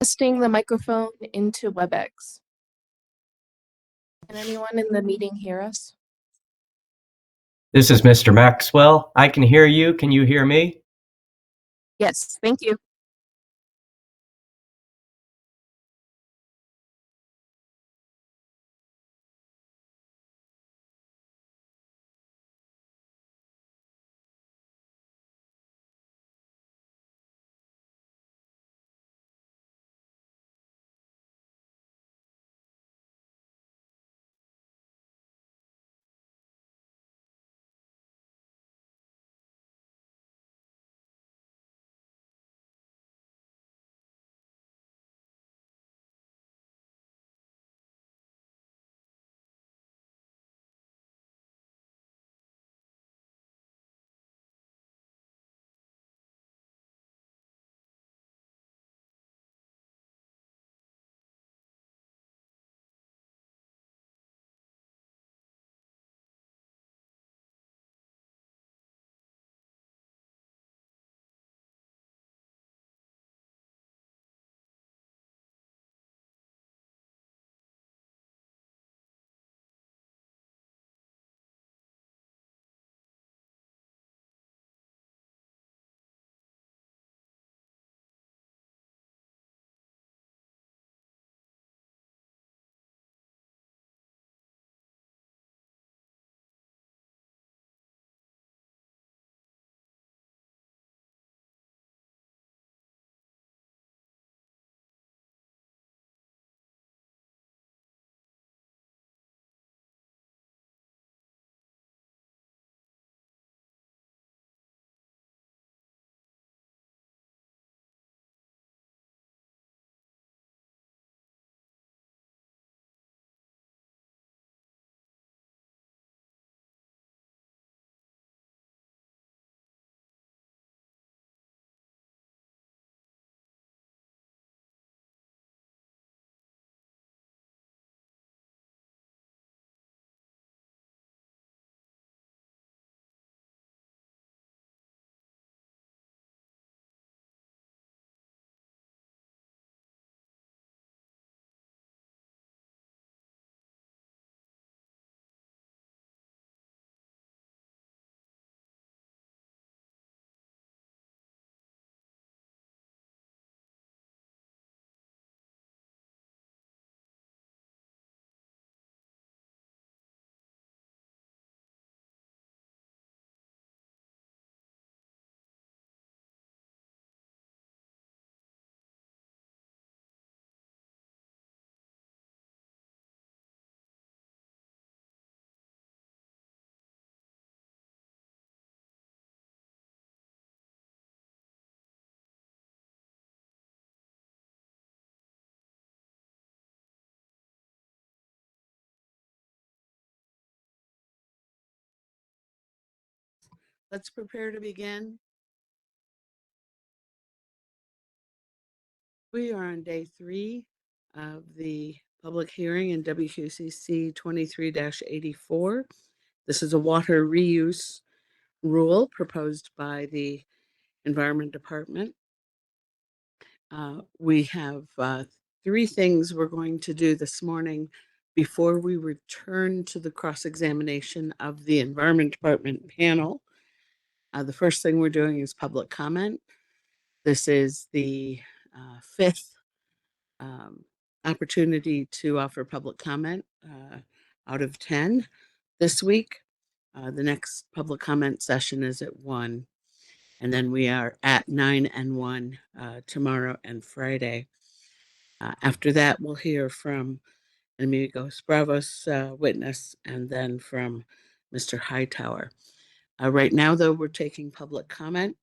Testing the microphone into WebEx. Can anyone in the meeting hear us? This is Mr. Maxwell. I can hear you. Can you hear me? Yes, thank you. Let's prepare to begin. We are on day 3 of the public hearing in WQCC 23-84. This is a water reuse rule proposed by the Environment Department. We have 3 things we're going to do this morning before we return to the cross-examination of the Environment Department panel. The first thing we're doing is public comment. This is the 5th opportunity to offer public comment out of 10 this week. The next public comment session is at 1, and then we are at 9 and 1 tomorrow and Friday. After that, we'll hear from Amigos Bravos witness and then from Mr. Hightower. Right now, though, we're taking public comment.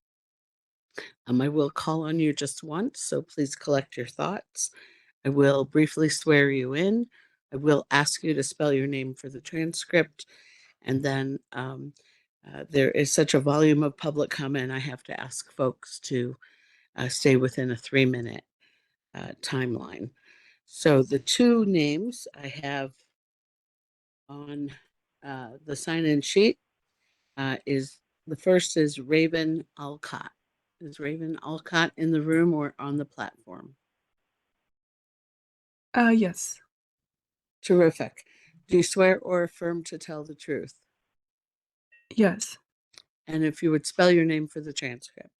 I will call on you just once, so please collect your thoughts. I will briefly swear you in. I will ask you to spell your name for the transcript. And then there is such a volume of public comment, I have to ask folks to stay within a 3-minute timeline. So the 2 names I have on the sign-in sheet is the first is Raven Alcott. Is Raven Alcott in the room or on the platform? Yes. Terrific. Do you swear or affirm to tell the truth? Yes. And if you would spell your name for the transcript.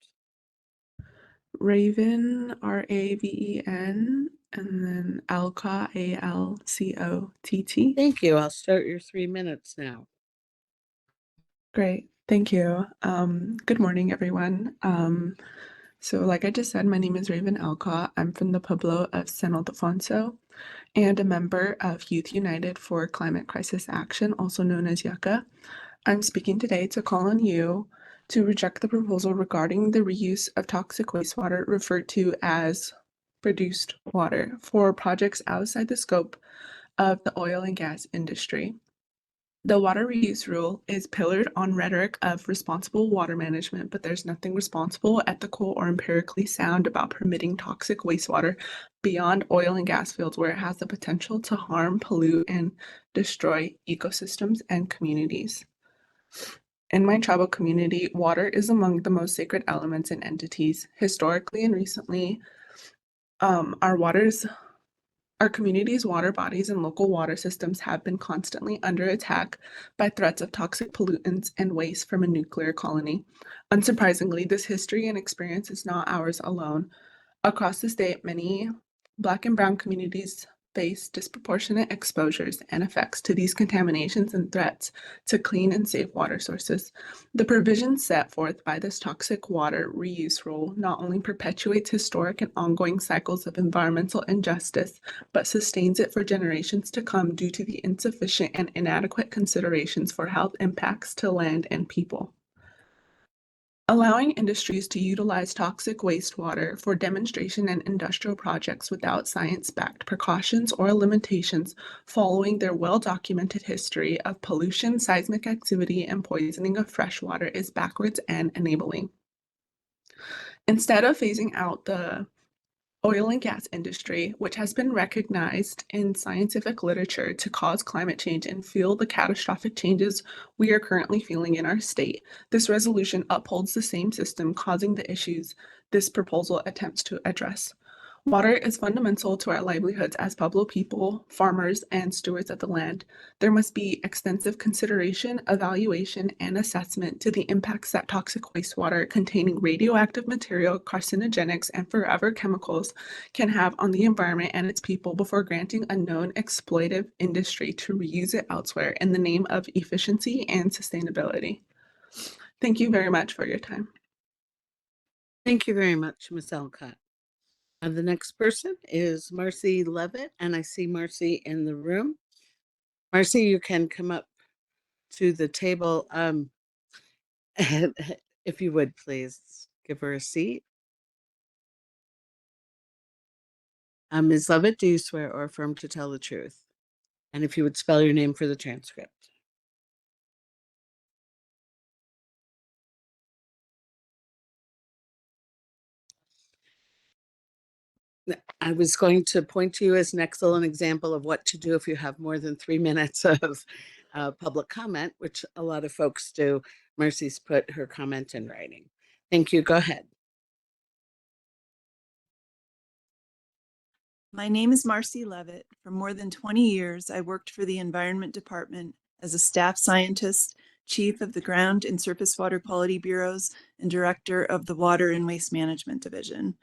Raven, Raven, and then Alcott, Alcott. Thank you. I'll start your 3 minutes now. Great. Thank you. Good morning, everyone. So like I just said, my name is Raven Alcott. I'm from the Pueblo of San Ildefonso and a member of Youth United for Climate Crisis Action, also known as YUCCA. I'm speaking today to call on you to reject the proposal regarding the reuse of toxic wastewater referred to as produced water for projects outside the scope of the oil and gas industry. The water reuse rule is pillared on rhetoric of responsible water management, but there's nothing responsible, ethical, or empirically sound about permitting toxic wastewater beyond oil and gas fields where it has the potential to harm, pollute, and destroy ecosystems and communities. In my tribal community, water is among the most sacred elements and entities. Historically and recently, our community's water bodies and local water systems have been constantly under attack by threats of toxic pollutants and waste from a nuclear colony. Unsurprisingly, this history and experience is not ours alone. Across the state, many Black and Brown communities face disproportionate exposures and effects to these contaminations and threats to clean and safe water sources. The provisions set forth by this toxic water reuse rule not only perpetuates historic and ongoing cycles of environmental injustice, but sustains it for generations to come due to the insufficient and inadequate considerations for health impacts to land and people. Allowing industries to utilize toxic wastewater for demonstration and industrial projects without science-backed precautions or limitations following their well-documented history of pollution, seismic activity, and poisoning of fresh water is backwards and enabling. Instead of phasing out the oil and gas industry, which has been recognized in scientific literature to cause climate change and fuel the catastrophic changes we are currently feeling in our state, this resolution upholds the same system causing the issues this proposal attempts to address. Water is fundamental to our livelihoods as Pueblo people, farmers, and stewards of the land. There must be extensive consideration, evaluation, and assessment to the impacts that toxic wastewater containing radioactive material, carcinogenics, and forever chemicals can have on the environment and its people before granting a known exploitive industry to reuse it elsewhere in the name of efficiency and sustainability. Thank you very much for your time. Thank you very much, Ms. Alcott. The next person is Marcy Levitt, and I see Marcy in the room. Marcy, you can come up to the table. If you would, please give her a seat. Ms. Levitt, do you swear or affirm to tell the truth? And if you would spell your name for the transcript. I was going to point to you as an excellent example of what to do if you have more than 3 minutes of public comment, which a lot of folks do. Marcy's put her comment in writing. Thank you. Go ahead. My name is Marcy Levitt. For more than 20 years, I worked for the Environment Department as a staff scientist, chief of the Ground and Surface Water Quality Bureaus, and director of the Water and Waste Management Division.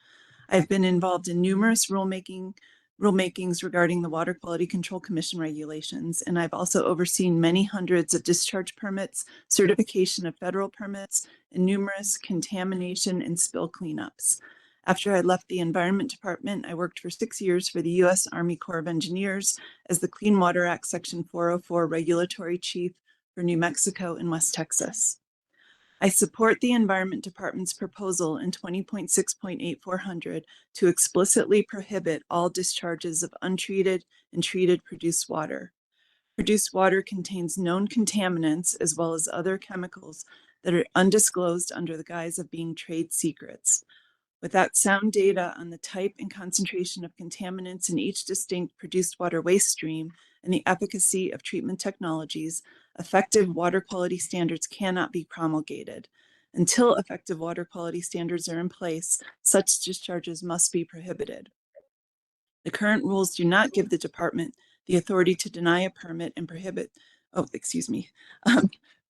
I've been involved in numerous rulemakings regarding the Water Quality Control Commission regulations, and I've also overseen many hundreds of discharge permits, certification of federal permits, and numerous contamination and spill cleanups. After I left the Environment Department, I worked for 6 years for the U.S. Army Corps of Engineers as the Clean Water Act Section 404 regulatory chief for New Mexico and West Texas. I support the Environment Department's proposal in 20.6.8400 to explicitly prohibit all discharges of untreated and treated produced water. Produced water contains known contaminants as well as other chemicals that are undisclosed under the guise of being trade secrets. Without sound data on the type and concentration of contaminants in each distinct produced water waste stream and the efficacy of treatment technologies, effective water quality standards cannot be promulgated. Until effective water quality standards are in place, such discharges must be prohibited. The current rules do not give the department the authority to deny a permit and prohibit,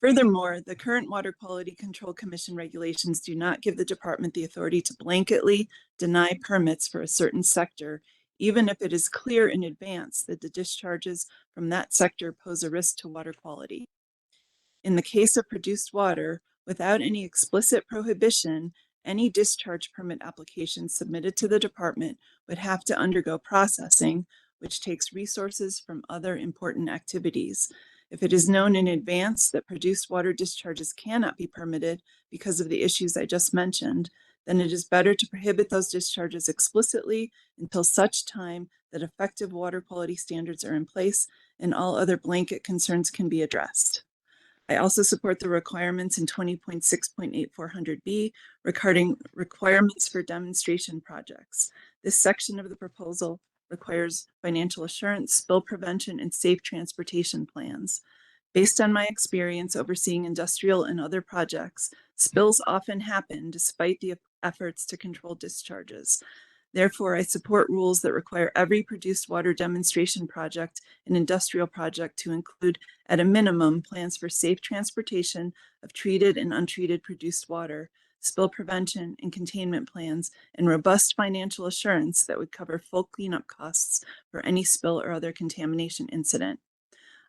Furthermore, the current Water Quality Control Commission regulations do not give the department the authority to blanketly deny permits for a certain sector, even if it is clear in advance that the discharges from that sector pose a risk to water quality. In the case of produced water, without any explicit prohibition, any discharge permit application submitted to the department would have to undergo processing, which takes resources from other important activities. If it is known in advance that produced water discharges cannot be permitted because of the issues I just mentioned, then it is better to prohibit those discharges explicitly until such time that effective water quality standards are in place and all other blanket concerns can be addressed. I also support the requirements in 20.6.8400B regarding requirements for demonstration projects. This section of the proposal requires financial assurance, spill prevention, and safe transportation plans. Based on my experience overseeing industrial and other projects, spills often happen despite the efforts to control discharges. Therefore, I support rules that require every produced water demonstration project and industrial project to include, at a minimum, plans for safe transportation of treated and untreated produced water, spill prevention and containment plans, and robust financial assurance that would cover full cleanup costs for any spill or other contamination incident.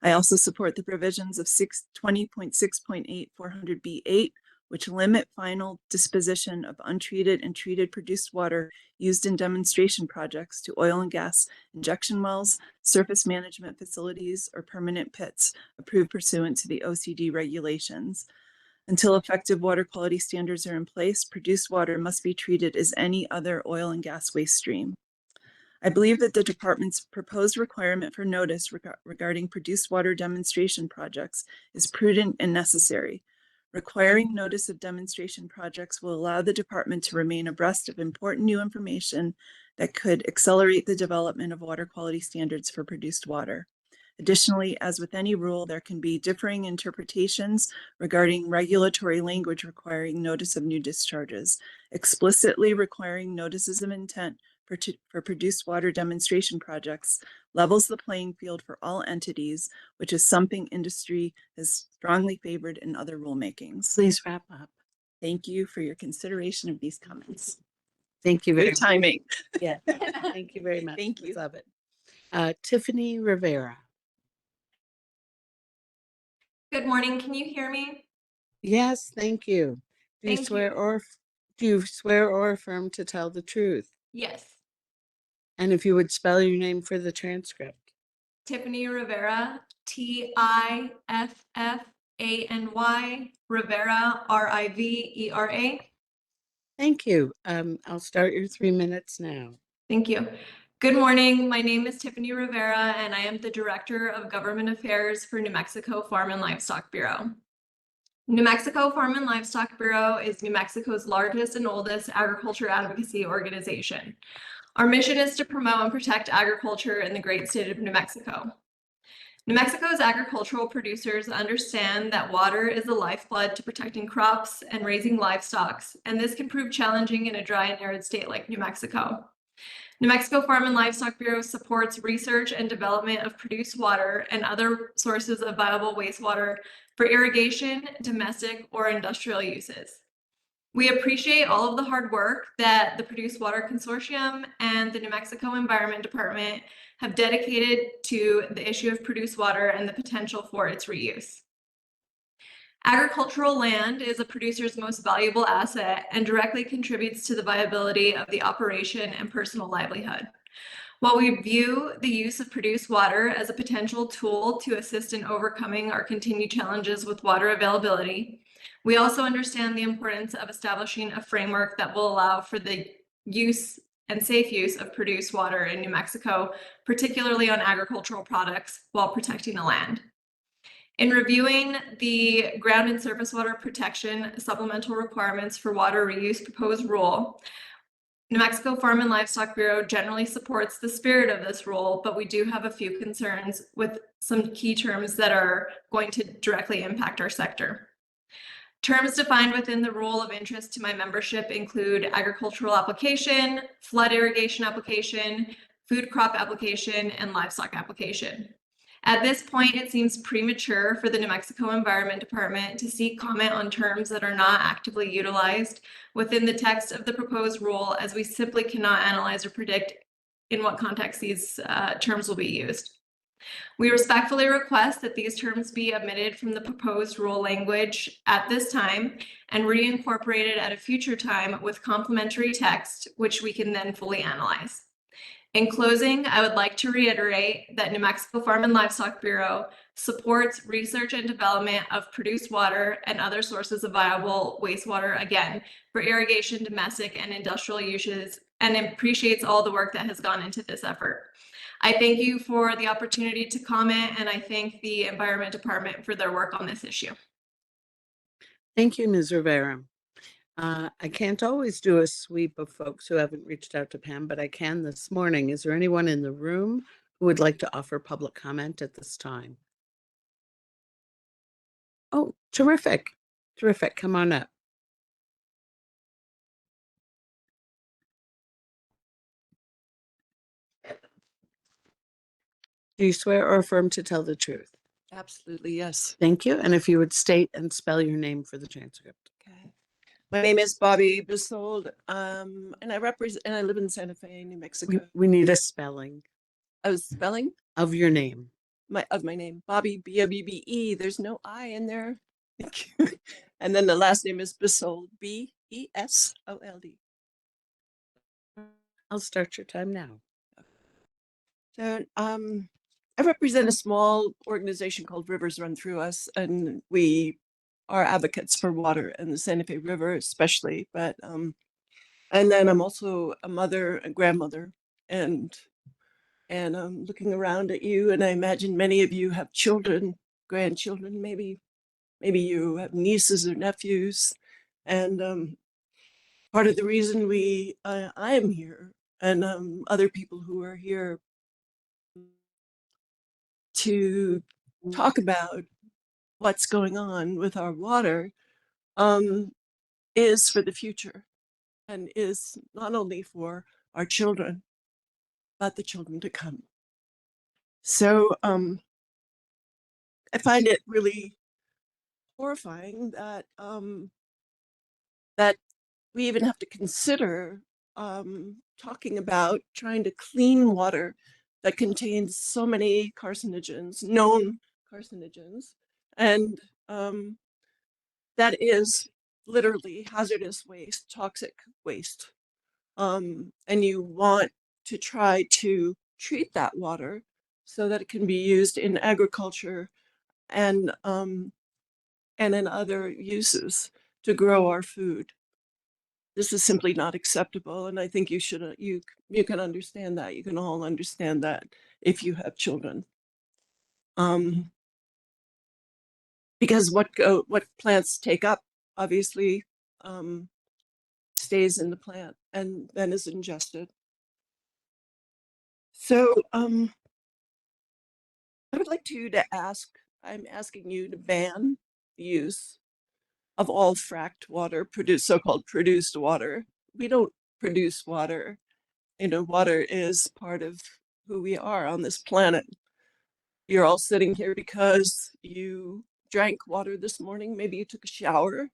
I also support the provisions of 20.6.8400B8, which limit final disposition of untreated and treated produced water used in demonstration projects to oil and gas injection wells, surface management facilities, or permanent pits approved pursuant to the OCD regulations. Until effective water quality standards are in place, produced water must be treated as any other oil and gas waste stream. I believe that the department's proposed requirement for notice regarding produced water demonstration projects is prudent and necessary. Requiring notice of demonstration projects will allow the department to remain abreast of important new information that could accelerate the development of water quality standards for produced water. Additionally, as with any rule, there can be differing interpretations regarding regulatory language requiring notice of new discharges. Explicitly requiring notices of intent for produced water demonstration projects levels the playing field for all entities, which is something industry has strongly favored in other rulemakings. Please wrap up. Thank you for your consideration of these comments. Thank you very Good timing. Yeah, thank you very much. Thank you. Love it. Tiffany Rivera. Good morning. Can you hear me? Yes, thank you. Do you Thank swear you. or affirm to tell the truth? Yes. And if you would spell your name for the transcript. Tiffany Rivera, Tiffany, Rivera, Rivera. Thank you. I'll start your 3 minutes now. Thank you. Good morning. My name is Tiffany Rivera, and I am the Director of Government Affairs for New Mexico Farm and Livestock Bureau. New Mexico Farm and Livestock Bureau is New Mexico's largest and oldest agriculture advocacy organization. Our mission is to promote and protect agriculture in the great state of New Mexico. New Mexico's agricultural producers understand that water is the lifeblood to protecting crops and raising livestock, and this can prove challenging in a dry and arid state like New Mexico. New Mexico Farm and Livestock Bureau supports research and development of produced water and other sources of viable wastewater for irrigation, domestic, or industrial uses. We appreciate all of the hard work that the Produced Water Consortium and the New Mexico Environment Department have dedicated to the issue of produced water and the potential for its reuse. Agricultural land is a producer's most valuable asset and directly contributes to the viability of the operation and personal livelihood. While we view the use of produced water as a potential tool to assist in overcoming our continued challenges with water availability, we also understand the importance of establishing a framework that will allow for the use and safe use of produced water in New Mexico, particularly on agricultural products, while protecting the land. In reviewing the ground and surface water protection supplemental requirements for water reuse proposed rule, New Mexico Farm and Livestock Bureau generally supports the spirit of this rule, but we do have a few concerns with some key terms that are going to directly impact our sector. Terms defined within the rule of interest to my membership include agricultural application, flood irrigation application, food crop application, and livestock application. At this point, it seems premature for the New Mexico Environment Department to seek comment on terms that are not actively utilized within the text of the proposed rule, as we simply cannot analyze or predict in what context these terms will be used. We respectfully request that these terms be omitted from the proposed rule language at this time and reincorporated at a future time with complementary text, which we can then fully analyze. In closing, I would like to reiterate that New Mexico Farm and Livestock Bureau supports research and development of produced water and other sources of viable wastewater, again, for irrigation, domestic, and industrial uses, and appreciates all the work that has gone into this effort. I thank you for the opportunity to comment, and I thank the Environment Department for their work on this issue. Thank you, Ms. Rivera. I can't always do a sweep of folks who haven't reached out to Pam, but I can this morning. Is there anyone in the room who would like to offer public comment at this time? Oh, terrific. Terrific. Come on up. Do you swear or affirm to tell the truth? Absolutely, yes. Thank you. And if you would state and spell your name for the transcript. Okay. My name is Bobby Bissold, and I live in Santa Fe, New Mexico. We need a spelling I was spelling of your name. my name, Bobby, B-O-B-B-E. There's no I in there. Thank you. And then the last name is Bissold, B-E-S-O-L-D. I'll start your time now. So I represent a small organization called Rivers Run Through Us, and we are advocates for water and the Santa Fe River especially. But and then I'm also a mother and grandmother, and I'm looking around at you, and I imagine many of you have children, grandchildren, maybe you have nieces or nephews, and part of the reason I am here, and other people who are here to talk about what's going on with our water is for the future, and is not only for our children, but the children to come. So I find it really horrifying that that we even have to consider talking about trying to clean water that contains so many carcinogens, known carcinogens, and that is literally hazardous waste, toxic waste. And you want to try to treat that water so that it can be used in agriculture and in other uses to grow our food. This is simply not acceptable, and I think you should you can understand that. You can all understand that if you have children. Because what plants take up obviously stays in the plant and then is ingested. So I would like I'm asking you to ban the use of all fracked water, so-called produced water. We don't produce water. You know, water is part of who we are on this planet. You're all sitting here because you drank water this morning. Maybe you took a shower.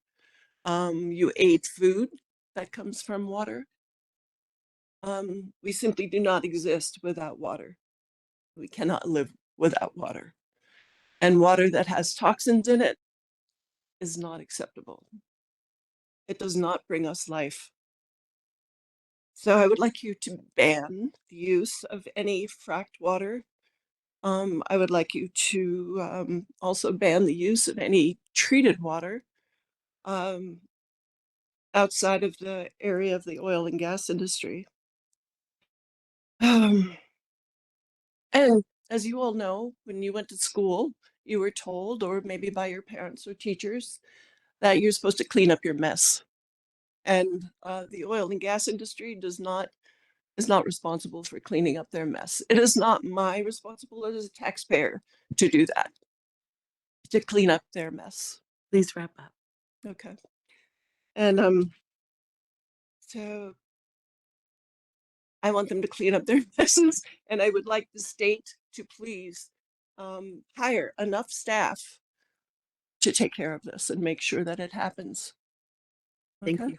You ate food that comes from water. We simply do not exist without water. We cannot live without water. And water that has toxins in it is not acceptable. It does not bring us life. So I would like you to ban the use of any fracked water. I would like you to also ban the use of any treated water outside of the area of the oil and gas industry. And as you all know, when you went to school, you were told, or maybe by your parents or teachers, that you're supposed to clean up your mess. And the oil and gas industry is not responsible for cleaning up their mess. It is not my responsibility as a taxpayer to do that, to clean up their mess. Please wrap up. Okay. And so I want them to clean up their messes, and I would like the state to please hire enough staff to take care of this and make sure that it happens. Thank Okay? you.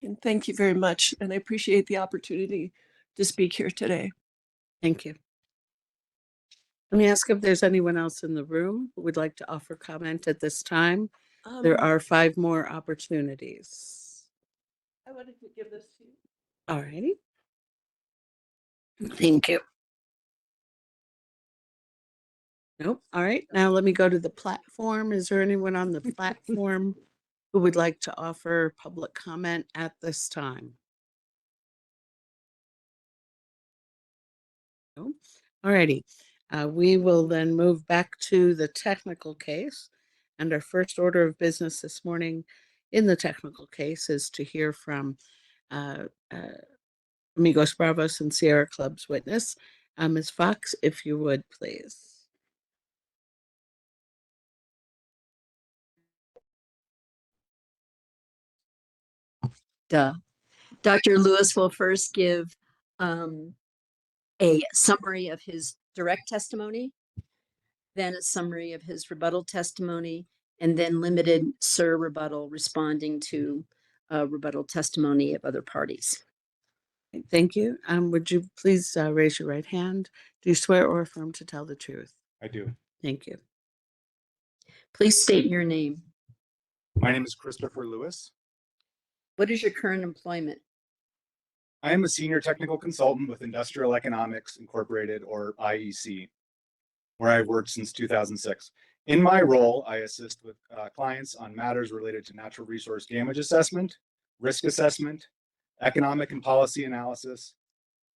And thank you very much. And I appreciate the opportunity to speak here today. Thank you. Let me ask if there's anyone else in the room who would like to offer comment at this time. There are 5 more opportunities. I wanted to give this to you. All righty. Thank you. Nope. All right. Now let me go to the platform. Is there anyone on the platform who would like to offer public comment at this time? No? All righty. We will then move back to the technical case. And our first order of business this morning in the technical case is to hear from Amigos Bravos and Sierra Club's witness. Ms. Fox, if you would, please. Dr. Lewis will first give a summary of his direct testimony, then a summary of his rebuttal testimony, and then limited sir rebuttal responding to rebuttal testimony of other parties. Thank you. Would you please raise your right hand? Do you swear or affirm to tell the truth? I do. Thank you. Please state your name. My name is Christopher Lewis. What is your current employment? I am a senior technical consultant with Industrial Economics Incorporated, or IEC, where I've worked since 2006. In my role, I assist with clients on matters related to natural resource damage assessment, risk assessment, economic and policy analysis,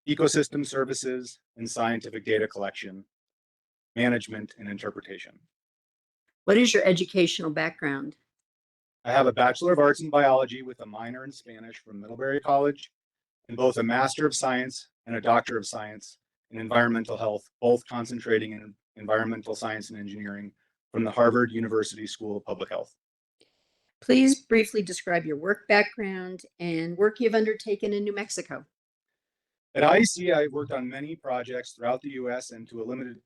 ecosystem services, and scientific data collection, management, and interpretation. What is your educational background? I have a Bachelor of Arts in Biology with a minor in Spanish from Middlebury College, and both a Master of Science and a Doctor of Science in Environmental Health, both concentrating in environmental science and engineering from the Harvard University School of Public Health. Please briefly describe your work background and work you've undertaken in New Mexico. At IEC, I've worked on many projects throughout the US and to a limited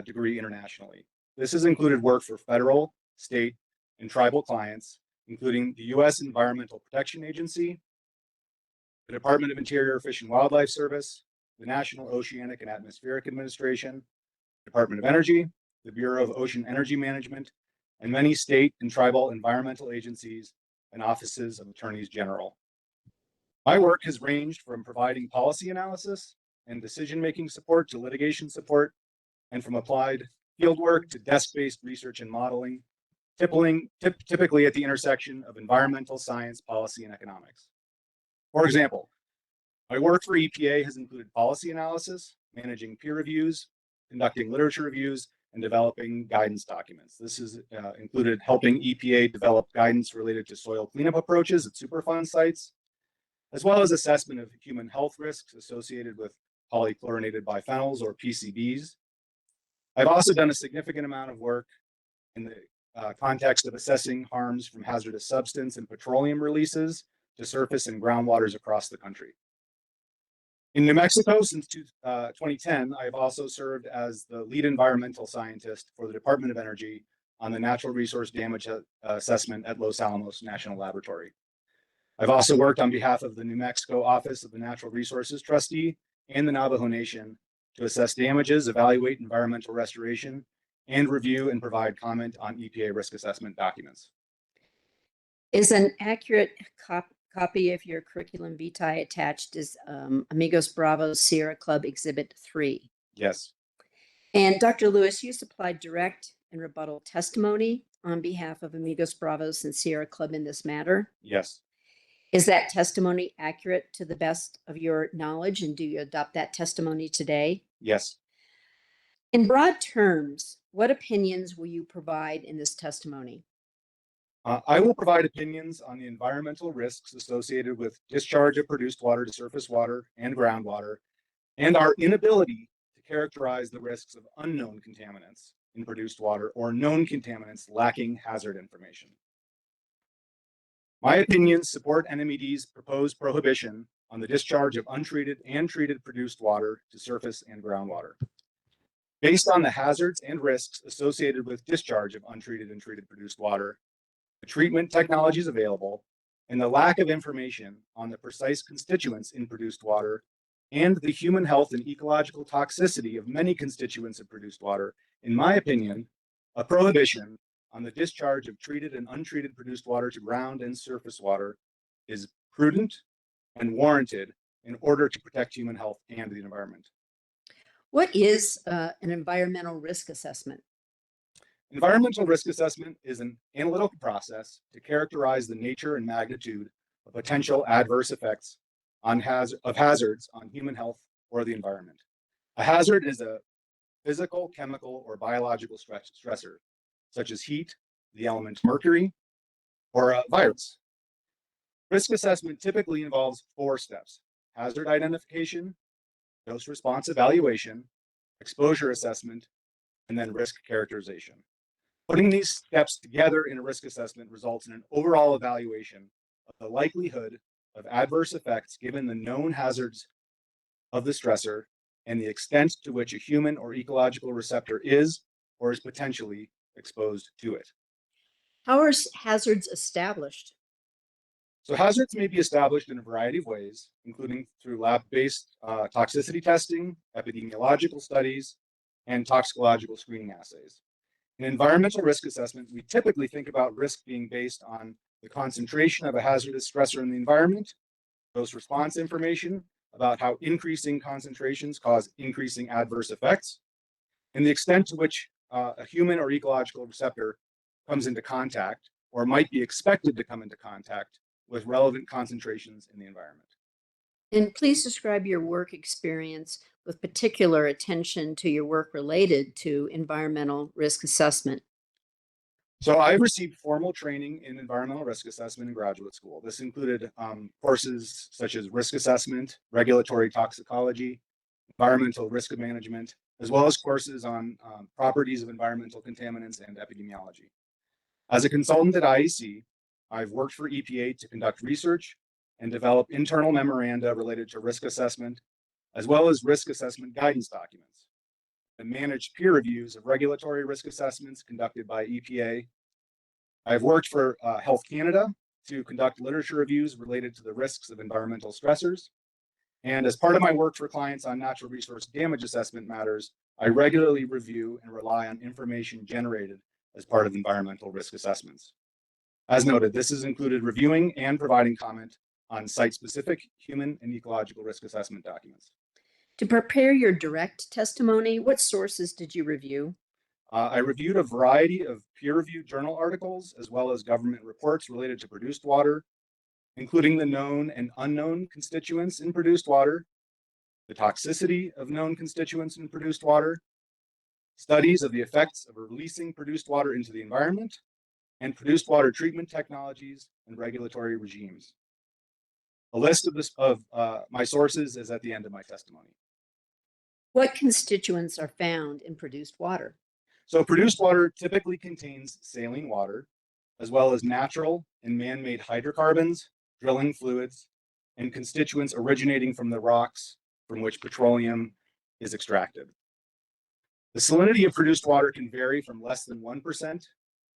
degree internationally. This has included work for federal, state, and tribal clients, including the US Environmental Protection Agency, the Department of Interior Fish and Wildlife Service, the National Oceanic and Atmospheric Administration, Department of Energy, the Bureau of Ocean Energy Management, and many state and tribal environmental agencies and offices of attorneys general. My work has ranged from providing policy analysis and decision-making support to litigation support, and from applied fieldwork to desk-based research and modeling, typically at the intersection of environmental science, policy, and economics. For example, my work for EPA has included policy analysis, managing peer reviews, conducting literature reviews, and developing guidance documents. This has included helping EPA develop guidance related to soil cleanup approaches at Superfund sites, as well as assessment of human health risks associated with polychlorinated biphenyls, or PCBs. I've also done a significant amount of work in the context of assessing harms from hazardous substance and petroleum releases to surface and groundwaters across the country. In New Mexico since 2010, I have also served as the lead environmental scientist for the Department of Energy on the natural resource damage assessment at Los Alamos National Laboratory. I've also worked on behalf of the New Mexico Office of the Natural Resources Trustee and the Navajo Nation to assess damages, evaluate environmental restoration, and review and provide comment on EPA risk assessment documents. Is an accurate copy of your curriculum vitae attached as Amigos Bravos Sierra Club Exhibit 3? Yes. And Dr. Lewis, you supplied direct and rebuttal testimony on behalf of Amigos Bravos and Sierra Club in this matter. Yes. Is that testimony accurate to the best of your knowledge, and do you adopt that testimony today? Yes. In broad terms, what opinions will you provide in this testimony? I will provide opinions on the environmental risks associated with discharge of produced water to surface water and groundwater, and our inability to characterize the risks of unknown contaminants in produced water or known contaminants lacking hazard information. My opinions support NMED's proposed prohibition on the discharge of untreated and treated produced water to surface and groundwater. Based on the hazards and risks associated with discharge of untreated and treated produced water, the treatment technologies available, and the lack of information on the precise constituents in produced water and the human health and ecological toxicity of many constituents of produced water, in my opinion, a prohibition on the discharge of treated and untreated produced water to ground and surface water is prudent and warranted in order to protect human health and the environment. What is an environmental risk assessment? Environmental risk assessment is an analytical process to characterize the nature and magnitude of potential adverse effects of hazards on human health or the environment. A hazard is a physical, chemical, or biological stressor, such as heat, the element mercury, or a virus. Risk assessment typically involves 4 steps: hazard identification, dose response evaluation, exposure assessment, and then risk characterization. Putting these steps together in a risk assessment results in an overall evaluation of the likelihood of adverse effects given the known hazards of the stressor and the extent to which a human or ecological receptor is or is potentially exposed to it. How are hazards established? So hazards may be established in a variety of ways, including through lab-based toxicity testing, epidemiological studies, and toxicological screening assays. In environmental risk assessment, we typically think about risk being based on the concentration of a hazardous stressor in the environment, dose response information about how increasing concentrations cause increasing adverse effects, and the extent to which a human or ecological receptor comes into contact or might be expected to come into contact with relevant concentrations in the environment. And please describe your work experience with particular attention to your work related to environmental risk assessment. So I received formal training in environmental risk assessment in graduate school. This included courses such as risk assessment, regulatory toxicology, environmental risk management, as well as courses on properties of environmental contaminants and epidemiology. As a consultant at IEC, I've worked for EPA to conduct research and develop internal memoranda related to risk assessment, as well as risk assessment guidance documents, and managed peer reviews of regulatory risk assessments conducted by EPA. I've worked for Health Canada to conduct literature reviews related to the risks of environmental stressors. And as part of my work for clients on natural resource damage assessment matters, I regularly review and rely on information generated as part of environmental risk assessments. As noted, this has included reviewing and providing comment on site-specific human and ecological risk assessment documents. To prepare your direct testimony, what sources did you review? I reviewed a variety of peer-reviewed journal articles, as well as government reports related to produced water, including the known and unknown constituents in produced water, the toxicity of known constituents in produced water, studies of the effects of releasing produced water into the environment, and produced water treatment technologies and regulatory regimes. A list of my sources is at the end of my testimony. What constituents are found in produced water? So produced water typically contains saline water, as well as natural and man-made hydrocarbons, drilling fluids, and constituents originating from the rocks from which petroleum is extracted. The salinity of produced water can vary from less than 1%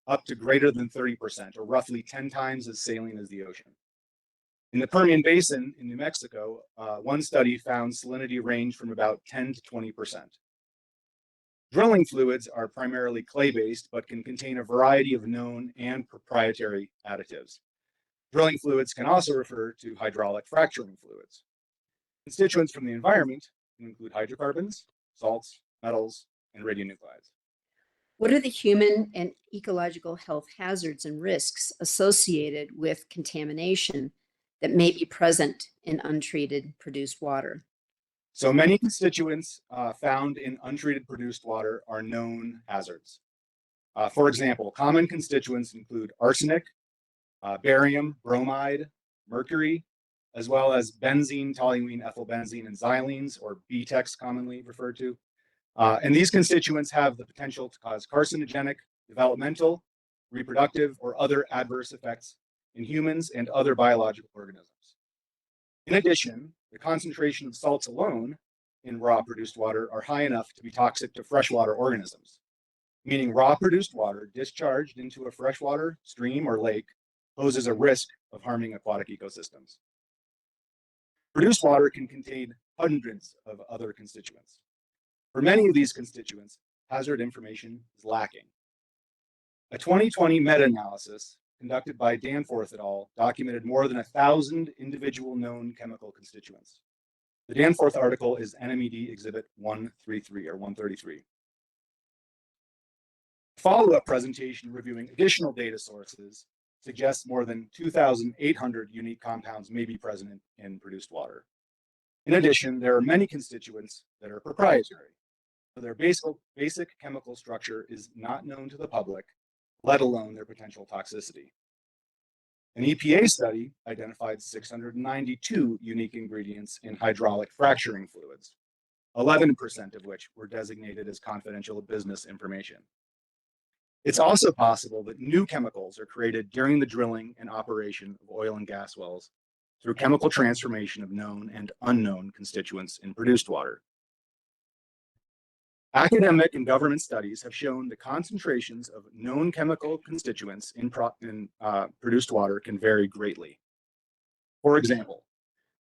up to greater than 30%, or roughly 10 times as saline as the ocean. In the Permian Basin in New Mexico, one study found salinity range from about 10 to 20%. Drilling fluids are primarily clay-based, but can contain a variety of known and proprietary additives. Drilling fluids can also refer to hydraulic fracturing fluids. Constituents from the environment can include hydrocarbons, salts, metals, and radionuclides. What are the human and ecological health hazards and risks associated with contamination that may be present in untreated produced water? So many constituents found in untreated produced water are known hazards. For example, common constituents include arsenic, barium, bromide, mercury, as well as benzene, toluene, ethylbenzene, and xylenes, or BTEX commonly referred to. And these constituents have the potential to cause carcinogenic, developmental, reproductive, or other adverse effects in humans and other biological organisms. In addition, the concentration of salts alone in raw produced water are high enough to be toxic to freshwater organisms, meaning raw produced water discharged into a freshwater stream or lake poses a risk of harming aquatic ecosystems. Produced water can contain hundreds of other constituents. For many of these constituents, hazard information is lacking. A 2020 meta-analysis conducted by Danforth et al. Documented more than 1,000 individual known chemical constituents. The Danforth article is NMED Exhibit 133 or 133. A follow-up presentation reviewing additional data sources suggests more than 2,800 unique compounds may be present in produced water. In addition, there are many constituents that are proprietary. So their basic chemical structure is not known to the public, let alone their potential toxicity. An EPA study identified 692 unique ingredients in hydraulic fracturing fluids, 11% of which were designated as confidential business information. It's also possible that new chemicals are created during the drilling and operation of oil and gas wells through chemical transformation of known and unknown constituents in produced water. Academic and government studies have shown the concentrations of known chemical constituents in produced water can vary greatly. For example,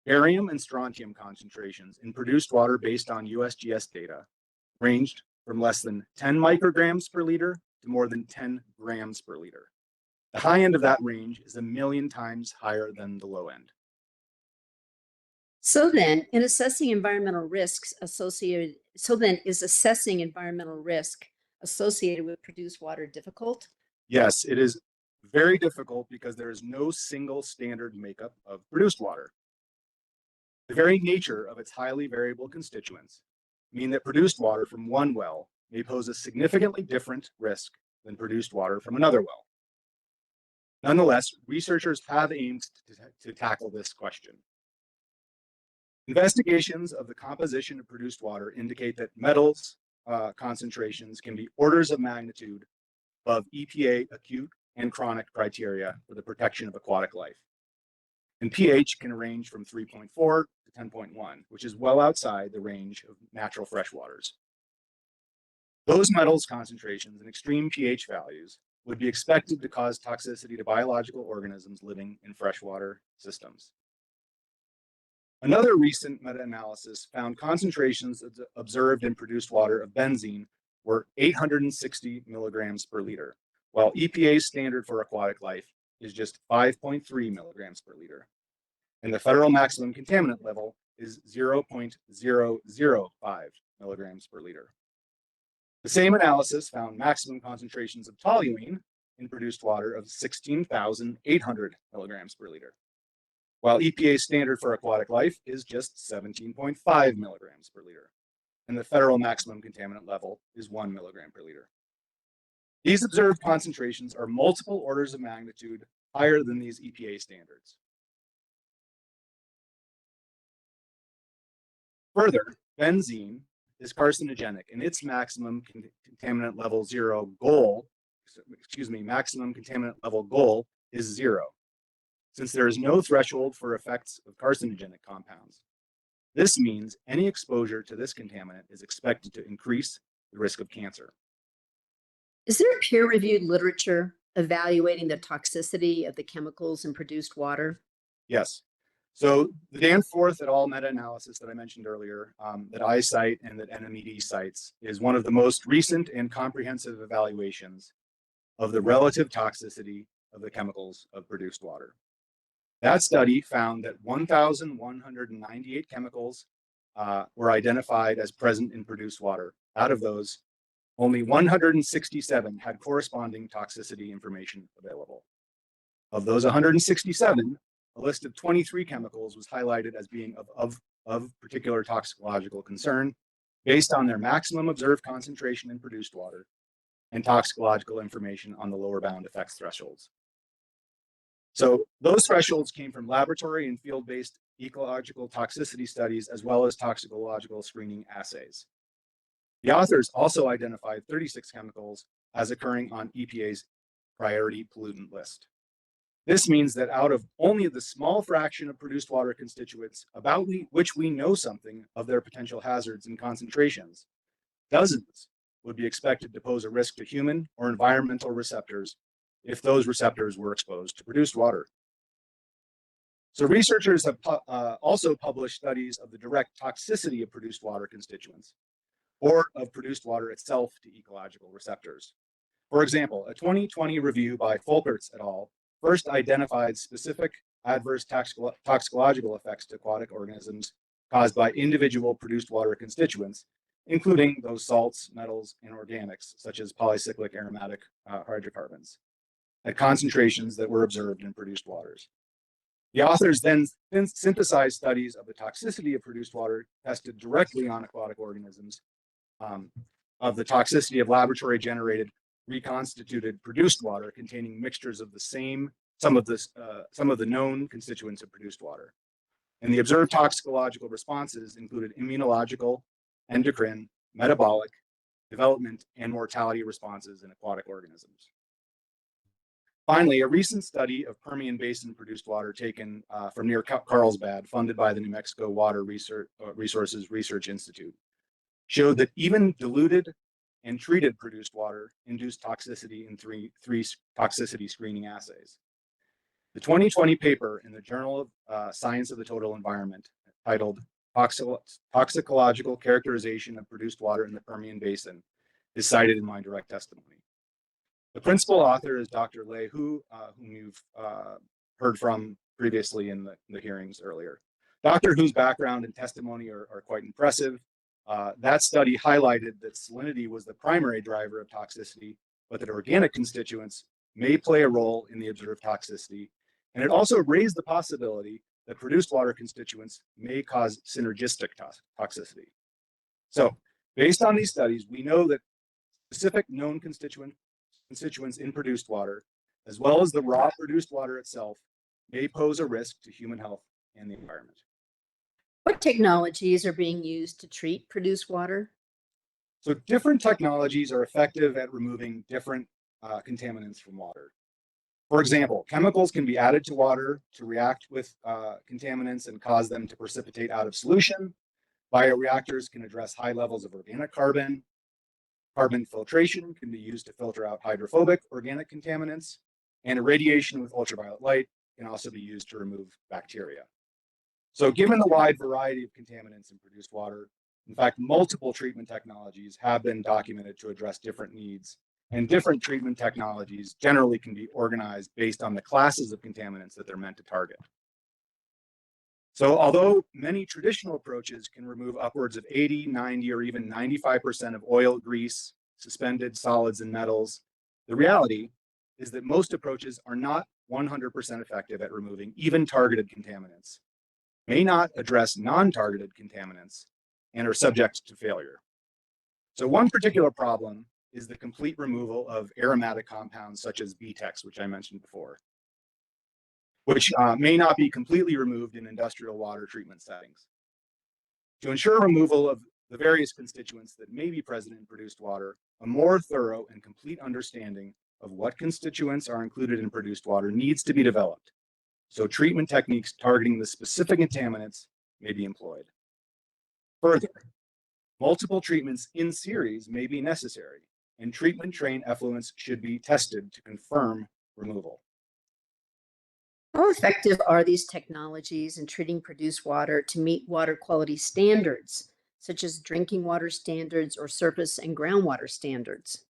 barium and strontium concentrations in produced water based on USGS data ranged from less than 10 micrograms per liter to more than 10 grams per liter. The high end of that range is 1,000,000 times higher than the low end. So then, in assessing environmental risks associated, is assessing environmental risk associated with produced water difficult? Yes, it is very difficult because there is no single standard makeup of produced water. The very nature of its highly variable constituents mean that produced water from one well may pose a significantly different risk than produced water from another well. Nonetheless, researchers have aimed to tackle this question. Investigations of the composition of produced water indicate that metals concentrations can be orders of magnitude above EPA acute and chronic criteria for the protection of aquatic life. And pH can range from 3.4 to 10.1, which is well outside the range of natural freshwaters. Those metals concentrations and extreme pH values would be expected to cause toxicity to biological organisms living in freshwater systems. Another recent meta-analysis found concentrations observed in produced water of benzene were 860 milligrams per liter, while EPA's standard for aquatic life is just 5.3 milligrams per liter. And the federal maximum contaminant level is 0.005 milligrams per liter. The same analysis found maximum concentrations of toluene in produced water of 16,800 milligrams per liter, while EPA's standard for aquatic life is just 17.5 milligrams per liter, and the federal maximum contaminant level is 1 milligram per liter. These observed concentrations are multiple orders of magnitude higher than these EPA standards. Further, benzene is carcinogenic, and its maximum contaminant level maximum contaminant level goal is 0. Since there is no threshold for effects of carcinogenic compounds. This means any exposure to this contaminant is expected to increase the risk of cancer. Is there peer-reviewed literature evaluating the toxicity of the chemicals in produced water? Yes. So the Danforth et al. Meta-analysis that I mentioned earlier, that I cite and that NMED cites, is one of the most recent and comprehensive evaluations of the relative toxicity of the chemicals of produced water. That study found that 1,198 chemicals were identified as present in produced water. Out of those, only 167 had corresponding toxicity information available. Of those 167, a list of 23 chemicals was highlighted as being of particular toxicological concern based on their maximum observed concentration in produced water and toxicological information on the lower bound effects thresholds. So those thresholds came from laboratory and field-based ecological toxicity studies, as well as toxicological screening assays. The authors also identified 36 chemicals as occurring on EPA's priority pollutant list. This means that out of only the small fraction of produced water constituents about which we know something of their potential hazards and concentrations, dozens would be expected to pose a risk to human or environmental receptors if those receptors were exposed to produced water. So researchers have also published studies of the direct toxicity of produced water constituents or of produced water itself to ecological receptors. For example, a 2020 review by Folkerts et al. First identified specific adverse toxicological effects to aquatic organisms caused by individual produced water constituents, including those salts, metals, and organics, such as polycyclic aromatic hydrocarbons, at concentrations that were observed in produced waters. The authors then synthesized studies of the toxicity of produced water tested directly on aquatic organisms, of the toxicity of laboratory-generated reconstituted produced water containing mixtures of some of the known constituents of produced water. And the observed toxicological responses included immunological, endocrine, metabolic, development, and mortality responses in aquatic organisms. Finally, a recent study of Permian Basin produced water taken from near Carlsbad, funded by the New Mexico Water Resources Research Institute, showed that even diluted and treated produced water induced toxicity in three toxicity screening assays. The 2020 paper in the Journal of Science of the Total Environment, titled Toxicological Characterization of Produced Water in the Permian Basin, is cited in my direct testimony. The principal author is Dr. Lei Hu, whom you've heard from previously in the hearings earlier. Dr. Hu's background and testimony are quite impressive. That study highlighted that salinity was the primary driver of toxicity, but that organic constituents may play a role in the observed toxicity. And it also raised the possibility that produced water constituents may cause synergistic toxicity. So based on these studies, we know that specific known constituents in produced water, as well as the raw produced water itself, may pose a risk to human health and the environment. What technologies are being used to treat produced water? So different technologies are effective at removing different contaminants from water. For example, chemicals can be added to water to react with contaminants and cause them to precipitate out of solution. Bioreactors can address high levels of organic carbon. Carbon filtration can be used to filter out hydrophobic organic contaminants, and irradiation with ultraviolet light can also be used to remove bacteria. So given the wide variety of contaminants in produced water, in fact, multiple treatment technologies have been documented to address different needs, and different treatment technologies generally can be organized based on the classes of contaminants that they're meant to target. So although many traditional approaches can remove upwards of 80, 90, or even 95% of oil, grease, suspended solids, and metals, the reality is that most approaches are not 100% effective at removing even targeted contaminants, may not address non-targeted contaminants, and are subject to failure. So one particular problem is the complete removal of aromatic compounds such as BTEX, which I mentioned before, which may not be completely removed in industrial water treatment settings. To ensure removal of the various constituents that may be present in produced water, a more thorough and complete understanding of what constituents are included in produced water needs to be developed. So treatment techniques targeting the specific contaminants may be employed. Further, multiple treatments in series may be necessary, and treatment-trained effluents should be tested to confirm removal. How effective are these technologies in treating produced water to meet water quality standards, such as drinking water standards or surface and groundwater standards?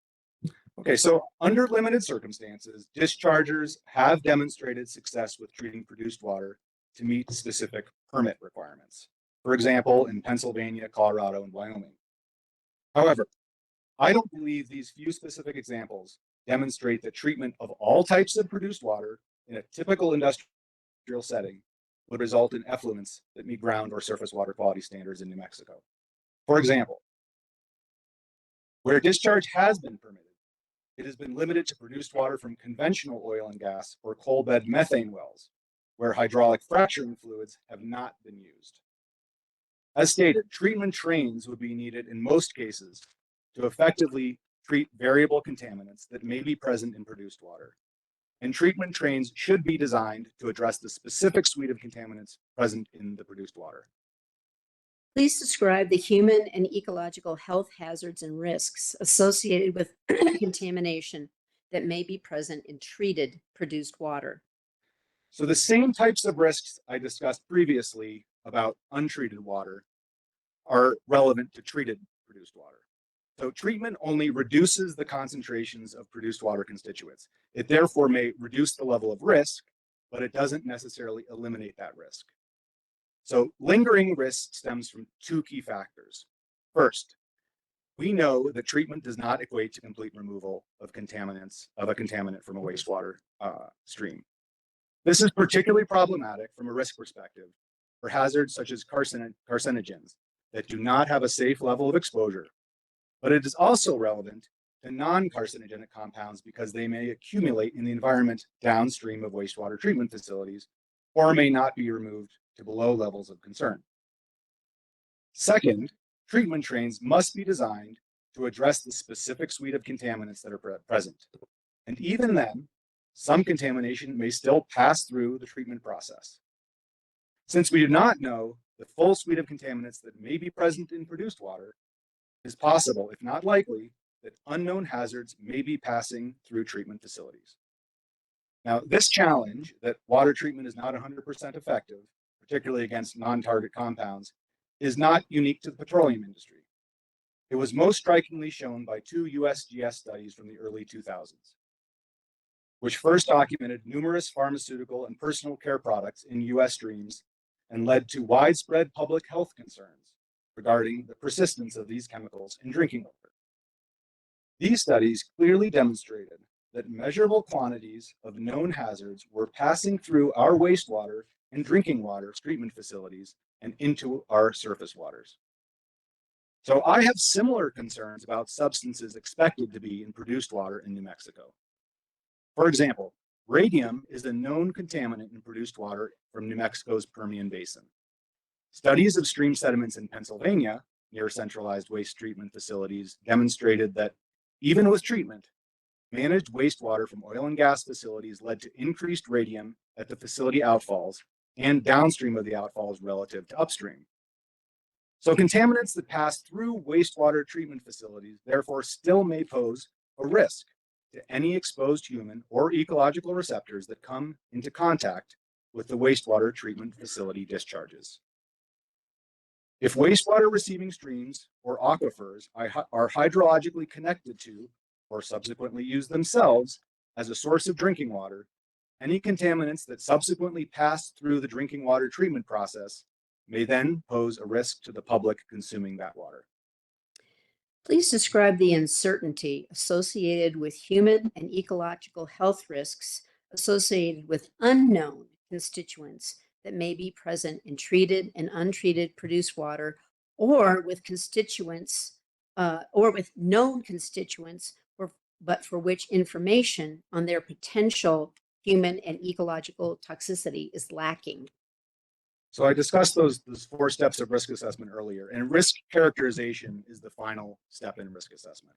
Okay, so under limited circumstances, dischargers have demonstrated success with treating produced water to meet specific permit requirements. For example, in Pennsylvania, Colorado, and Wyoming. However, I don't believe these few specific examples demonstrate that treatment of all types of produced water in a typical industrial setting would result in effluents that meet ground or surface water quality standards in New Mexico. For example, where discharge has been permitted, it has been limited to produced water from conventional oil and gas or coal bed methane wells, where hydraulic fracturing fluids have not been used. As stated, treatment trains would be needed in most cases to effectively treat variable contaminants that may be present in produced water. and treatment trains should be designed to address the specific suite of contaminants present in the produced water. Please describe the human and ecological health hazards and risks associated with contamination that may be present in treated produced water. So the same types of risks I discussed previously about untreated water are relevant to treated produced water. So treatment only reduces the concentrations of produced water constituents. It therefore may reduce the level of risk, but it doesn't necessarily eliminate that risk. So lingering risk stems from two key factors. First, we know that treatment does not equate to complete removal of a contaminant from a wastewater stream. This is particularly problematic from a risk perspective for hazards such as carcinogens that do not have a safe level of exposure, but it is also relevant to non-carcinogenic compounds because they may accumulate in the environment downstream of wastewater treatment facilities or may not be removed to below levels of concern. Second, treatment trains must be designed to address the specific suite of contaminants that are present. And even then, some contamination may still pass through the treatment process. Since we do not know the full suite of contaminants that may be present in produced water, it is possible, if not likely, that unknown hazards may be passing through treatment facilities. Now, this challenge that water treatment is not 100% effective, particularly against non-target compounds, is not unique to the petroleum industry. It was most strikingly shown by two USGS studies from the early 2000s, which first documented numerous pharmaceutical and personal care products in US streams and led to widespread public health concerns regarding the persistence of these chemicals in drinking water. These studies clearly demonstrated that measurable quantities of known hazards were passing through our wastewater and drinking water treatment facilities and into our surface waters. So I have similar concerns about substances expected to be in produced water in New Mexico. For example, radium is a known contaminant in produced water from New Mexico's Permian Basin. Studies of stream sediments in Pennsylvania near centralized waste treatment facilities demonstrated that even with treatment, managed wastewater from oil and gas facilities led to increased radium at the facility outfalls and downstream of the outfalls relative to upstream. So contaminants that pass through wastewater treatment facilities therefore still may pose a risk to any exposed human or ecological receptors that come into contact with the wastewater treatment facility discharges. If wastewater receiving streams or aquifers are hydrologically connected to or subsequently use themselves as a source of drinking water, any contaminants that subsequently pass through the drinking water treatment process may then pose a risk to the public consuming that water. Please describe the uncertainty associated with human and ecological health risks associated with unknown constituents that may be present in treated and untreated produced water, or with constituents, or with known constituents, but for which information on their potential human and ecological toxicity is lacking. So I discussed those four steps of risk assessment earlier, and risk characterization is the final step in risk assessment.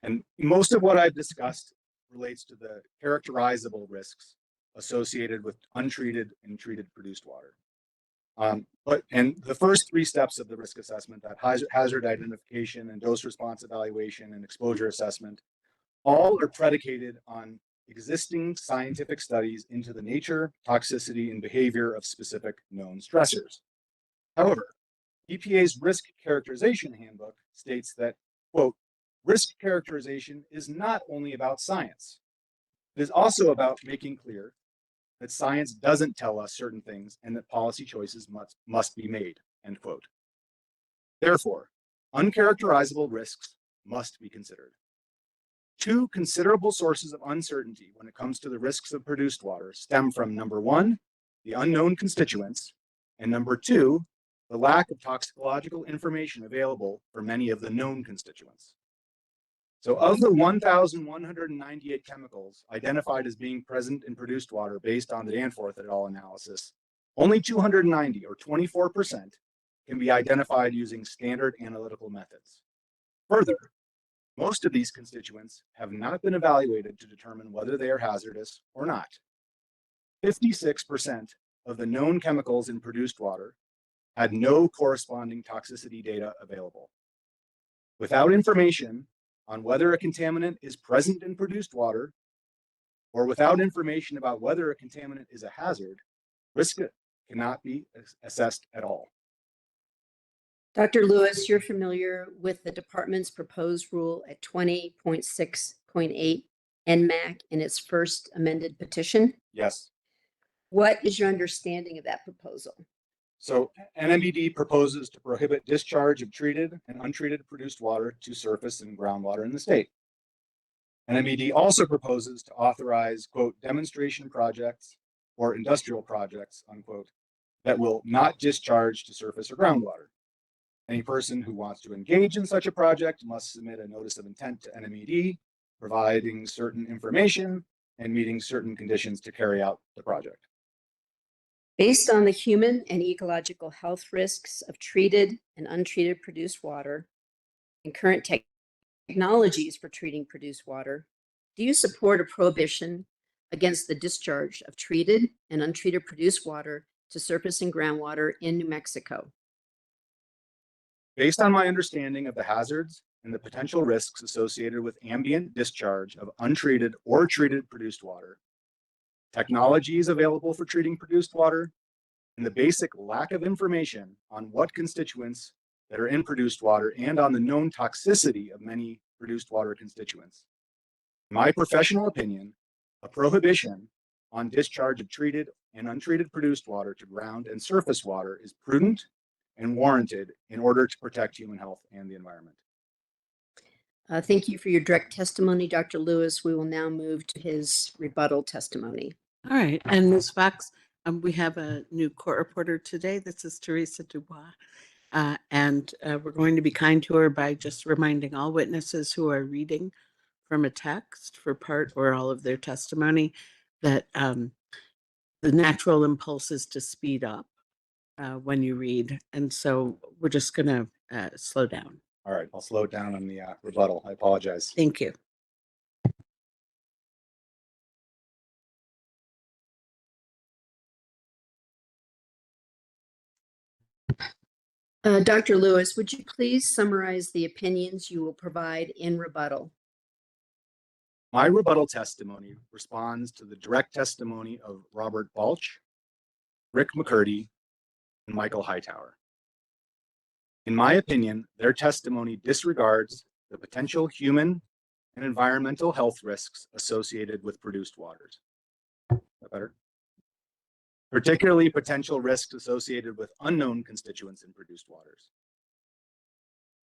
And most of what I've discussed relates to the characterizable risks associated with untreated and treated produced water. And the first three steps of the risk assessment, that hazard identification and dose response evaluation and exposure assessment, all are predicated on existing scientific studies into the nature, toxicity, and behavior of specific known stressors. However, EPA's risk characterization handbook states that, quote, risk characterization is not only about science. It is also about making clear that science doesn't tell us certain things and that policy choices must be made, end quote. Therefore, uncharacterizable risks must be considered. Two considerable sources of uncertainty when it comes to the risks of produced water stem from, number one, the unknown constituents, and number two, the lack of toxicological information available for many of the known constituents. So of the 1,198 chemicals identified as being present in produced water based on the Danforth et al. Analysis, only 290 or 24% can be identified using standard analytical methods. Further, Most of these constituents have not been evaluated to determine whether they are hazardous or not. 56% of the known chemicals in produced water had no corresponding toxicity data available. Without information on whether a contaminant is present in produced water, or without information about whether a contaminant is a hazard, risk cannot be assessed at all. Dr. Lewis, you're familiar with the department's proposed rule at 20.6.8 NMAC in its first amended petition. Yes. What is your understanding of that proposal? So NMED proposes to prohibit discharge of treated and untreated produced water to surface and groundwater in the state. NMED also proposes to authorize, quote, demonstration projects or industrial projects, unquote, that will not discharge to surface or groundwater. Any person who wants to engage in such a project must submit a notice of intent to NMED, providing certain information and meeting certain conditions to carry out the project. Based on the human and ecological health risks of treated and untreated produced water and current technologies for treating produced water, do you support a prohibition against the discharge of treated and untreated produced water to surface and groundwater in New Mexico? Based on my understanding of the hazards and the potential risks associated with ambient discharge of untreated or treated produced water, technologies available for treating produced water, and the basic lack of information on what constituents that are in produced water and on the known toxicity of many produced water constituents. In my professional opinion, a prohibition on discharge of treated and untreated produced water to ground and surface water is prudent and warranted in order to protect human health and the environment. Thank you for your direct testimony, Dr. Lewis. We will now move to his rebuttal testimony. All right, and Ms. Fox, we have a new court reporter today. This is Teresa Dubois. And we're going to be kind to her by just reminding all witnesses who are reading from a text for part or all of their testimony that the natural impulse is to speed up when you read. And so we're just going to slow down. All right, I'll slow it down on the rebuttal. I apologize. Thank you. Dr. Lewis, would you please summarize the opinions you will provide in rebuttal? My rebuttal testimony responds to the direct testimony of Robert Balch, Rick McCurdy, and Michael Hightower. In my opinion, their testimony disregards the potential human and environmental health risks associated with produced waters. Is that better? Particularly potential risks associated with unknown constituents in produced waters.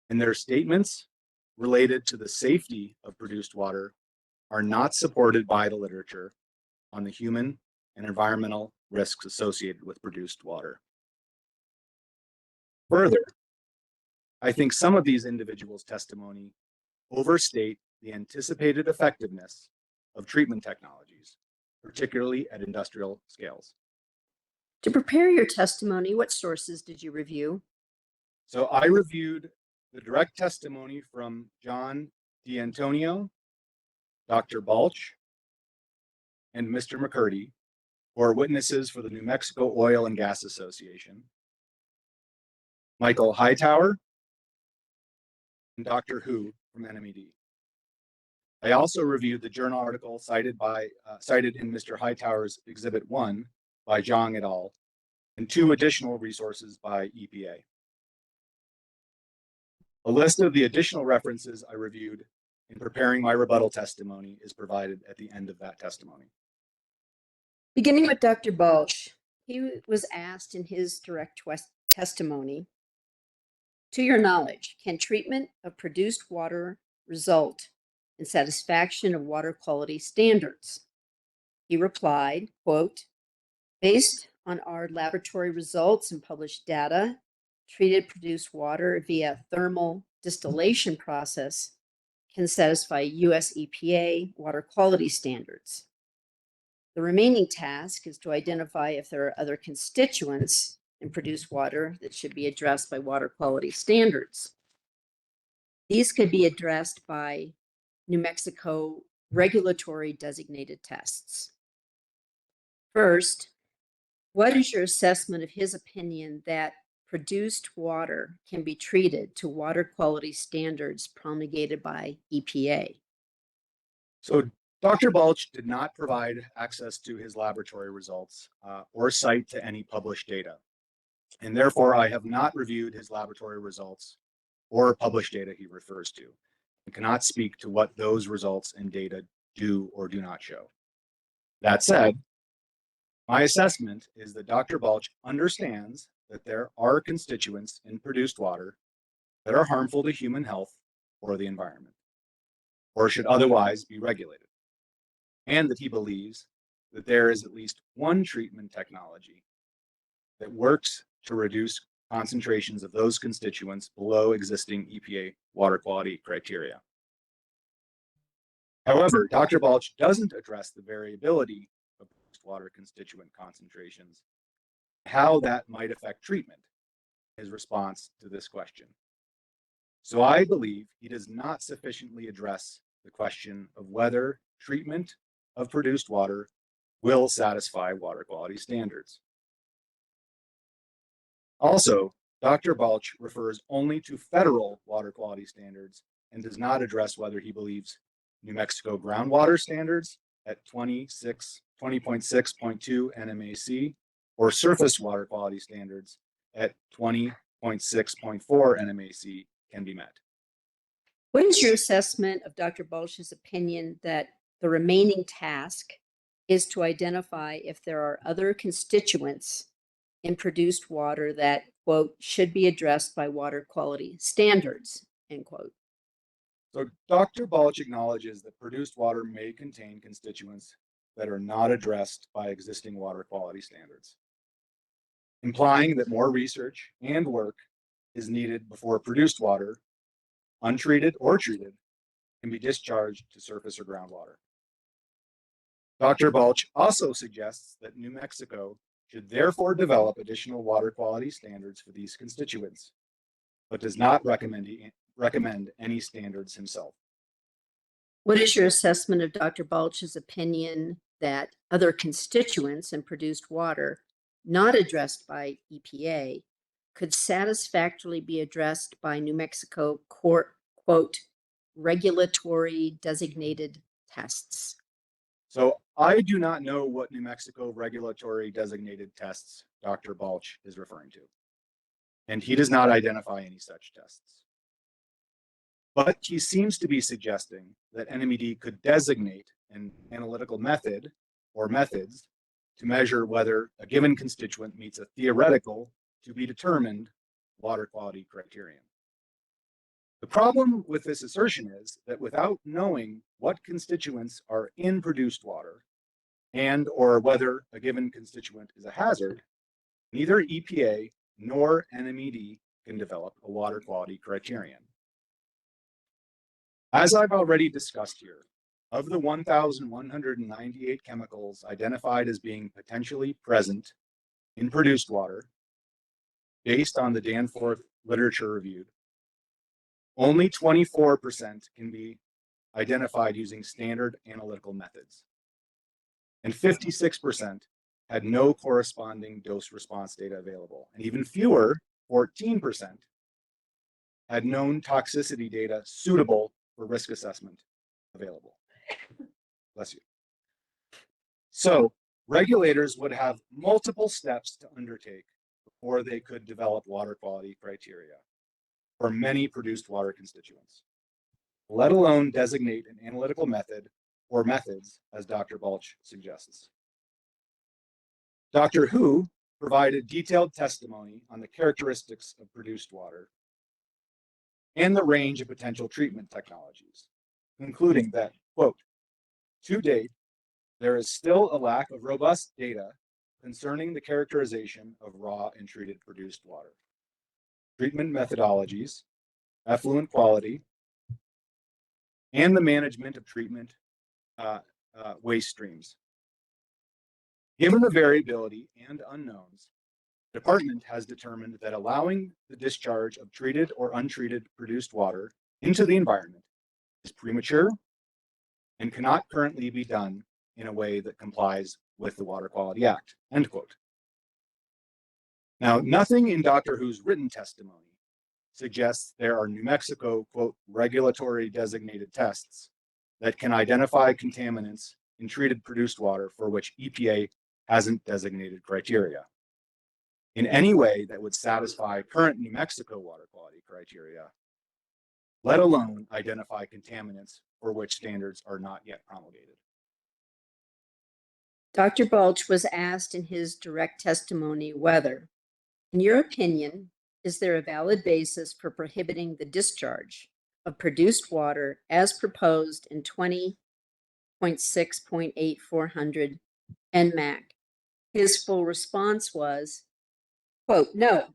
And their statements related to the safety of produced water are not supported by the literature on the human and environmental risks associated with produced water. Further, I think some of these individuals' testimony overstate the anticipated effectiveness of treatment technologies, particularly at industrial scales. To prepare your testimony, what sources did you review? So I reviewed the direct testimony from John D'Antonio, Dr. Balch, and Mr. McCurdy, who are witnesses for the New Mexico Oil and Gas Association, Michael Hightower, and Dr. Hu from NMED. I also reviewed the journal article cited in Mr. Hightower's Exhibit 1 by Zhang et al., and 2 additional resources by EPA. A list of the additional references I reviewed in preparing my rebuttal testimony is provided at the end of that testimony. Beginning with Dr. Balch, he was asked in his direct testimony, to your knowledge, can treatment of produced water result in satisfaction of water quality standards? He replied, quote, based on our laboratory results and published data, treated produced water via thermal distillation process can satisfy US EPA water quality standards. The remaining task is to identify if there are other constituents in produced water that should be addressed by water quality standards. These could be addressed by New Mexico regulatory designated tests. First, what is your assessment of his opinion that produced water can be treated to water quality standards promulgated by EPA? So Dr. Balch did not provide access to his laboratory results or cite to any published data. And therefore, I have not reviewed his laboratory results or published data he refers to, and cannot speak to what those results and data do or do not show. That said, my assessment is that Dr. Balch understands that there are constituents in produced water that are harmful to human health or the environment, or should otherwise be regulated, and that he believes that there is at least one treatment technology that works to reduce concentrations of those constituents below existing EPA water quality criteria. However, Dr. Balch doesn't address the variability of water constituent concentrations, how that might affect treatment, in his response to this question. So I believe he does not sufficiently address the question of whether treatment of produced water will satisfy water quality standards. Also, Dr. Balch refers only to federal water quality standards and does not address whether he believes New Mexico groundwater standards at 20.6.2 NMAC or surface water quality standards at 20.6.4 NMAC can be met. What is your assessment of Dr. Balch's opinion that the remaining task is to identify if there are other constituents in produced water that, quote, should be addressed by water quality standards, end quote? So Dr. Balch acknowledges that produced water may contain constituents that are not addressed by existing water quality standards, implying that more research and work is needed before produced water, untreated or treated, can be discharged to surface or groundwater. Dr. Balch also suggests that New Mexico should therefore develop additional water quality standards for these constituents, but does not recommend any standards himself. What is your assessment of Dr. Balch's opinion that other constituents in produced water not addressed by EPA could satisfactorily be addressed by New Mexico quote, regulatory designated tests? So I do not know what New Mexico regulatory designated tests Dr. Balch is referring to, and he does not identify any such tests. But he seems to be suggesting that NMED could designate an analytical method or methods to measure whether a given constituent meets a theoretical to be determined water quality criterion. The problem with this assertion is that without knowing what constituents are in produced water and or whether a given constituent is a hazard, neither EPA nor NMED can develop a water quality criterion. As I've already discussed here, of the 1,198 chemicals identified as being potentially present in produced water, based on the Danforth literature reviewed, only 24% can be identified using standard analytical methods, and 56% had no corresponding dose response data available, and even fewer, 14%, had known toxicity data suitable for risk assessment available. Bless you. So regulators would have multiple steps to undertake before they could develop water quality criteria for many produced water constituents, let alone designate an analytical method or methods, as Dr. Balch suggests. Dr. Hu provided detailed testimony on the characteristics of produced water and the range of potential treatment technologies, concluding that, quote, to date, there is still a lack of robust data concerning the characterization of raw and treated produced water, treatment methodologies, effluent quality, and the management of treatment waste streams. Given the variability and unknowns, the department has determined that allowing the discharge of treated or untreated produced water into the environment is premature and cannot currently be done in a way that complies with the Water Quality Act, end quote. Now, nothing in Dr. Who's written testimony suggests there are New Mexico, quote, regulatory designated tests that can identify contaminants in treated produced water for which EPA hasn't designated criteria in any way that would satisfy current New Mexico water quality criteria, let alone identify contaminants for which standards are not yet promulgated. Dr. Balch was asked in his direct testimony whether, in your opinion, is there a valid basis for prohibiting the discharge of produced water as proposed in 20.6.8400 NMAC? His full response was, quote, no,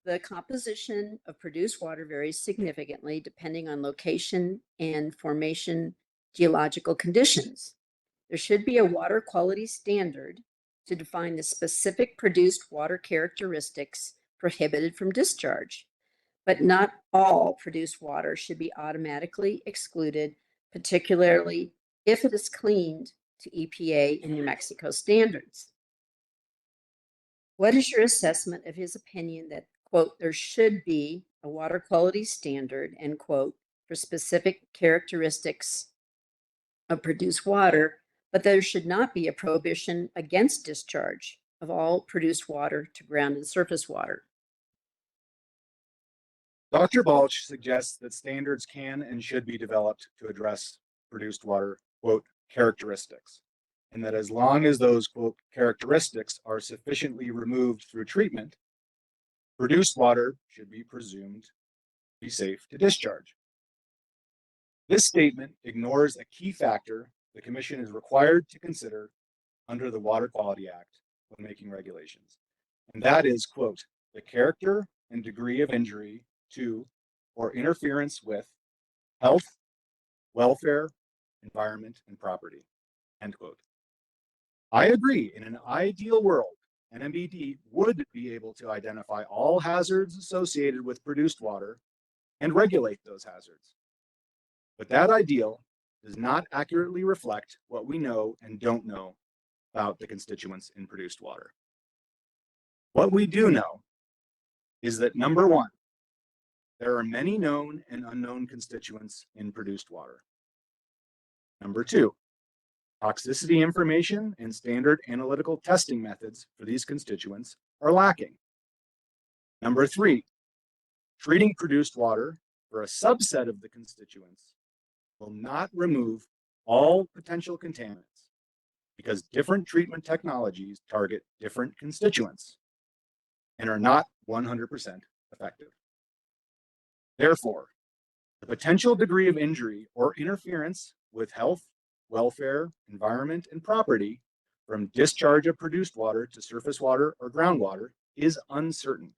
the composition of produced water varies significantly depending on location and formation geological conditions. There should be a water quality standard to define the specific produced water characteristics prohibited from discharge, but not all produced water should be automatically excluded, particularly if it is cleaned to EPA and New Mexico standards. What is your assessment of his opinion that, quote, there should be a water quality standard, end quote, for specific characteristics of produced water, but there should not be a prohibition against discharge of all produced water to ground and surface water? Dr. Balch suggests that standards can and should be developed to address produced water, quote, characteristics, and that as long as those, quote, characteristics are sufficiently removed through treatment, produced water should be presumed to be safe to discharge. This statement ignores a key factor the Commission is required to consider under the Water Quality Act when making regulations, and that is, quote, the character and degree of injury to or interference with health, welfare, environment, and property, end quote. I agree, in an ideal world, NMBD would be able to identify all hazards associated with produced water and regulate those hazards. But that ideal does not accurately reflect what we know and don't know about the constituents in produced water. What we do know is that, number one, there are many known and unknown constituents in produced water. Number two, toxicity information and standard analytical testing methods for these constituents are lacking. Number three, treating produced water for a subset of the constituents will not remove all potential contaminants because different treatment technologies target different constituents and are not 100% effective. Therefore, the potential degree of injury or interference with health, welfare, environment, and property from discharge of produced water to surface water or groundwater is uncertain.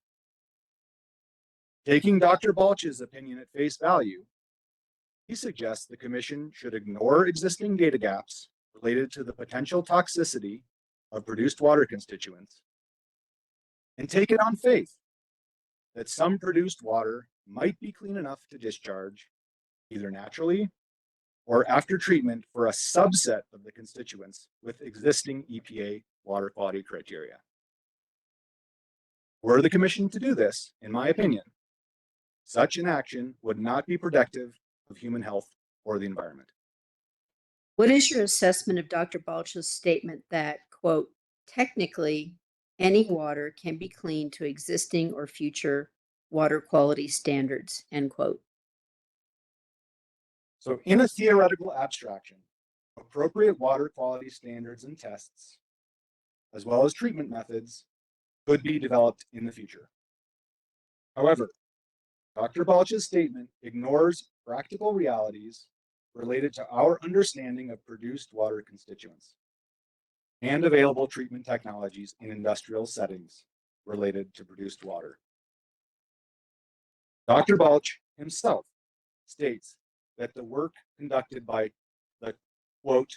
Taking Dr. Balch's opinion at face value, he suggests the Commission should ignore existing data gaps related to the potential toxicity of produced water constituents and take it on faith that some produced water might be clean enough to discharge either naturally or after treatment for a subset of the constituents with existing EPA water quality criteria. Were the Commission to do this, in my opinion, such an action would not be protective of human health or the environment. What is your assessment of Dr. Balch's statement that, quote, technically any water can be cleaned to existing or future water quality standards, end quote? So in a theoretical abstraction, appropriate water quality standards and tests, as well as treatment methods, could be developed in the future. However, Dr. Balch's statement ignores practical realities related to our understanding of produced water constituents and available treatment technologies in industrial settings related to produced water. Dr. Balch himself states that the work conducted by the, quote,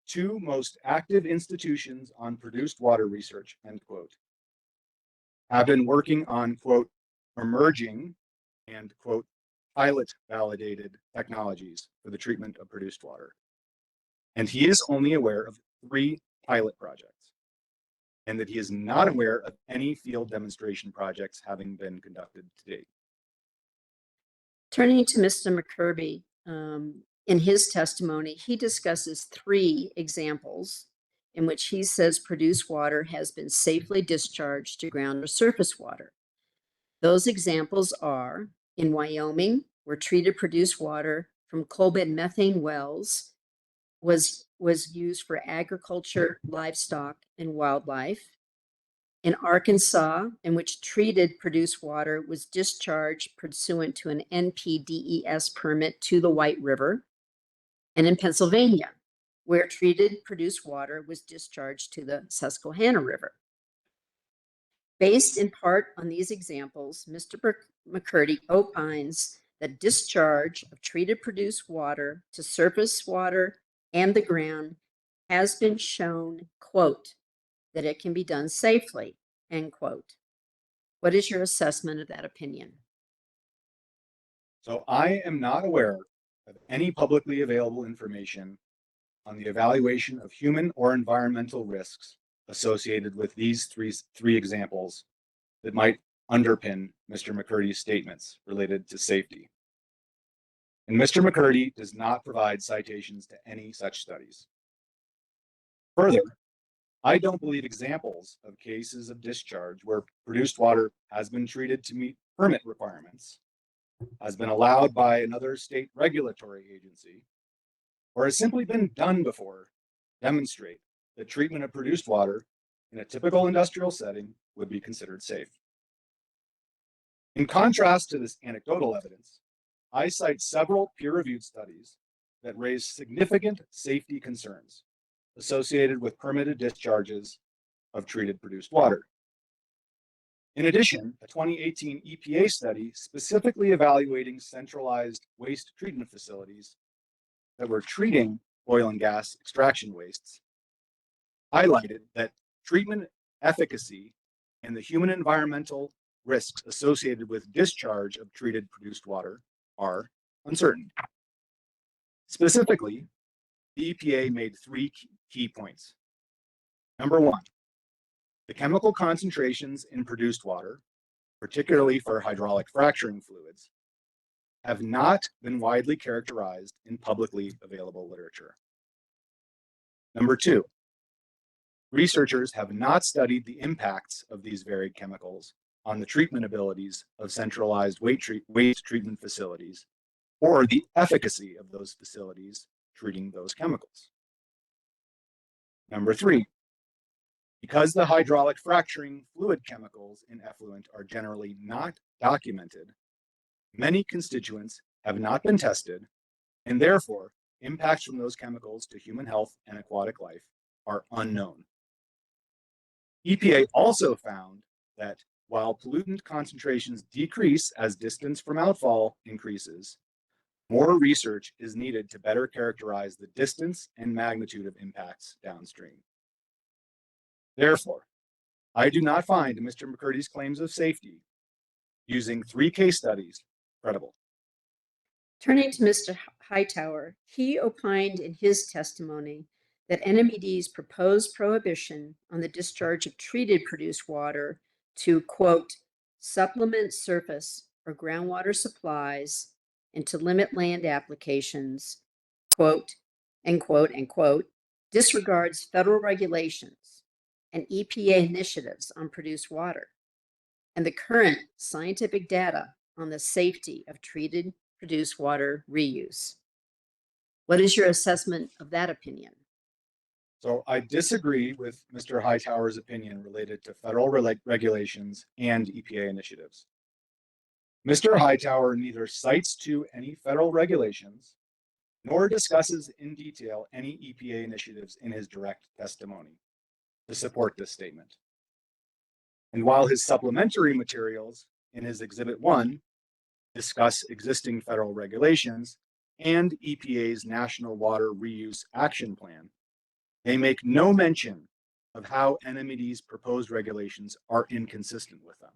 two most active institutions on produced water research, end quote, have been working on, quote, emerging and, quote, pilot validated technologies for the treatment of produced water. And he is only aware of 3 pilot projects, and that he is not aware of any field demonstration projects having been conducted to date. Turning to Mr. McCurby, in his testimony, he discusses 3 examples in which he says produced water has been safely discharged to ground or surface water. Those examples are in Wyoming, where treated produced water from coal bed methane wells was used for agriculture, livestock, and wildlife. In Arkansas, in which treated produced water was discharged pursuant to an NPDES permit to the White River. And in Pennsylvania, where treated produced water was discharged to the Susquehanna River. Based in part on these examples, Mr. McCurdy opines that discharge of treated produced water to surface water and the ground has been shown, quote, that it can be done safely, end quote. What is your assessment of that opinion? So I am not aware of any publicly available information on the evaluation of human or environmental risks associated with these three examples that might underpin Mr. McCurdy's statements related to safety. And Mr. McCurdy does not provide citations to any such studies. Further, I don't believe examples of cases of discharge where produced water has been treated to meet permit requirements, has been allowed by another state regulatory agency, or has simply been done before demonstrate that treatment of produced water in a typical industrial setting would be considered safe. In contrast to this anecdotal evidence, I cite several peer-reviewed studies that raise significant safety concerns associated with permitted discharges of treated produced water. In addition, a 2018 EPA study specifically evaluating centralized waste treatment facilities that were treating oil and gas extraction wastes highlighted that treatment efficacy and the human environmental risks associated with discharge of treated produced water are uncertain. Specifically, the EPA made 3 key points. Number 1, the chemical concentrations in produced water, particularly for hydraulic fracturing fluids, have not been widely characterized in publicly available literature. Number 2, researchers have not studied the impacts of these varied chemicals on the treatment abilities of centralized waste treatment facilities or the efficacy of those facilities treating those chemicals. Number 3, because the hydraulic fracturing fluid chemicals in effluent are generally not documented, many constituents have not been tested, and therefore impacts from those chemicals to human health and aquatic life are unknown. EPA also found that while pollutant concentrations decrease as distance from outfall increases, more research is needed to better characterize the distance and magnitude of impacts downstream. Therefore, I do not find Mr. McCurdy's claims of safety using 3 case studies credible. Turning to Mr. Hightower, he opined in his testimony that NMED's proposed prohibition on the discharge of treated produced water to, quote, supplement surface or groundwater supplies and to limit land applications, quote, end quote, disregards federal regulations and EPA initiatives on produced water and the current scientific data on the safety of treated produced water reuse. What is your assessment of that opinion? So I disagree with Mr. Hightower's opinion related to federal regulations and EPA initiatives. Mr. Hightower neither cites to any federal regulations nor discusses in detail any EPA initiatives in his direct testimony to support this statement. And while his supplementary materials in his Exhibit 1 discuss existing federal regulations and EPA's National Water Reuse Action Plan, they make no mention of how NMED's proposed regulations are inconsistent with them.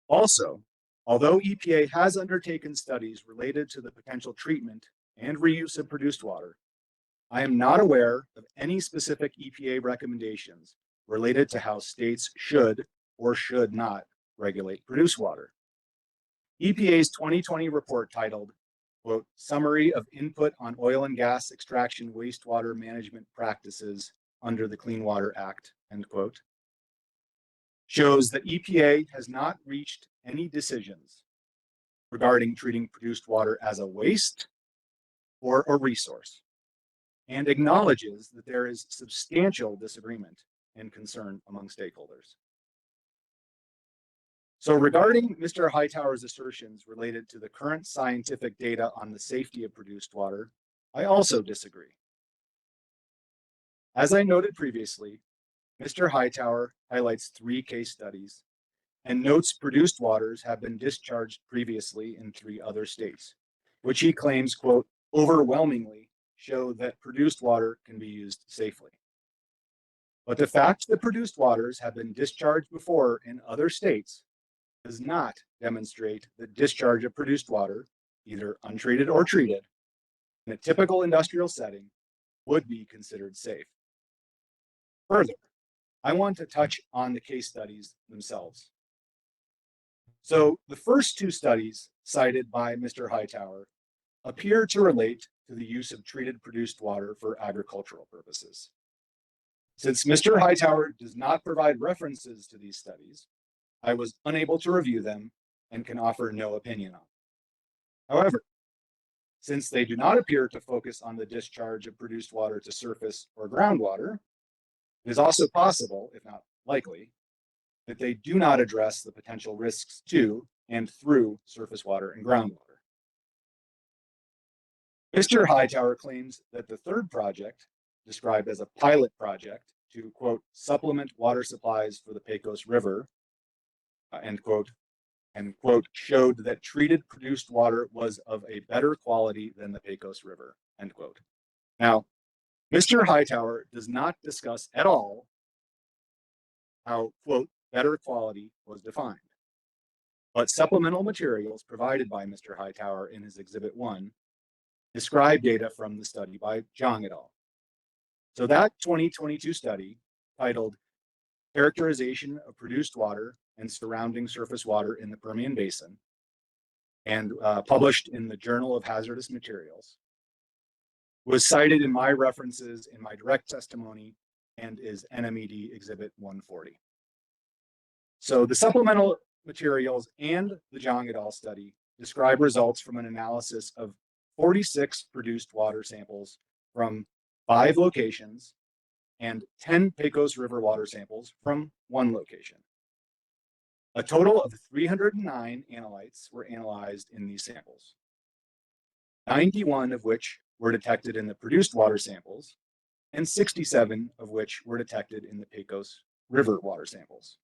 Also, Although EPA has undertaken studies related to the potential treatment and reuse of produced water, I am not aware of any specific EPA recommendations related to how states should or should not regulate produced water. EPA's 2020 report titled, quote, Summary of Input on Oil and Gas Extraction Wastewater Management Practices under the Clean Water Act, end quote, shows that EPA has not reached any decisions regarding treating produced water as a waste or a resource, and acknowledges that there is substantial disagreement and concern among stakeholders. So regarding Mr. Hightower's assertions related to the current scientific data on the safety of produced water, I also disagree. As I noted previously, Mr. Hightower highlights 3 case studies and notes produced waters have been discharged previously in 3 other states, which he claims, quote, overwhelmingly show that produced water can be used safely. But the fact that produced waters have been discharged before in other states does not demonstrate that discharge of produced water, either untreated or treated, in a typical industrial setting would be considered safe. Further, I want to touch on the case studies themselves. So the first 2 studies cited by Mr. Hightower appear to relate to the use of treated produced water for agricultural purposes. Since Mr. Hightower does not provide references to these studies, I was unable to review them and can offer no opinion on them. However, since they do not appear to focus on the discharge of produced water to surface or groundwater, it is also possible, if not likely, that they do not address the potential risks to and through surface water and groundwater. Mr. Hightower claims that the third project, described as a pilot project to, quote, supplement water supplies for the Pecos River, end quote, and, quote, showed that treated produced water was of a better quality than the Pecos River, end quote. Now, Mr. Hightower does not discuss at all how, quote, better quality was defined. But supplemental materials provided by Mr. Hightower in his Exhibit 1 describe data from the study by Zhang et al. So that 2022 study, titled Characterization of Produced Water and Surrounding Surface Water in the Permian Basin, and published in the Journal of Hazardous Materials, was cited in my references in my direct testimony and is NMED Exhibit 140. So the supplemental materials and the Zhang et al. Study describe results from an analysis of 46 produced water samples from 5 locations and 10 Pecos River water samples from 1 location. A total of 309 analytes were analyzed in these samples, 91 of which were detected in the produced water samples, and 67 of which were detected in the Pecos River water samples.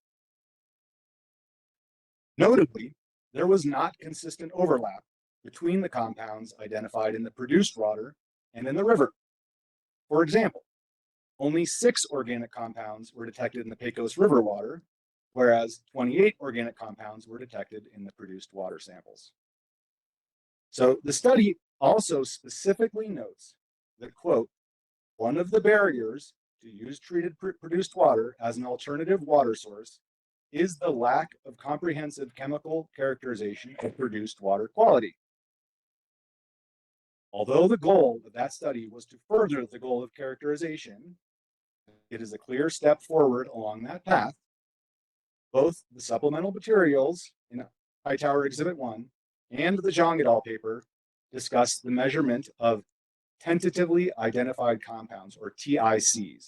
Notably, there was not consistent overlap between the compounds identified in the produced water and in the river. For example, only 6 organic compounds were detected in the Pecos River water, whereas 28 organic compounds were detected in the produced water samples. So the study also specifically notes that, quote, one of the barriers to use treated produced water as an alternative water source is the lack of comprehensive chemical characterization of produced water quality. Although the goal of that study was to further the goal of characterization, it is a clear step forward along that path. Both the supplemental materials in Hightower Exhibit 1 and the Zhang et al. Paper discuss the measurement of tentatively identified compounds, or TICs.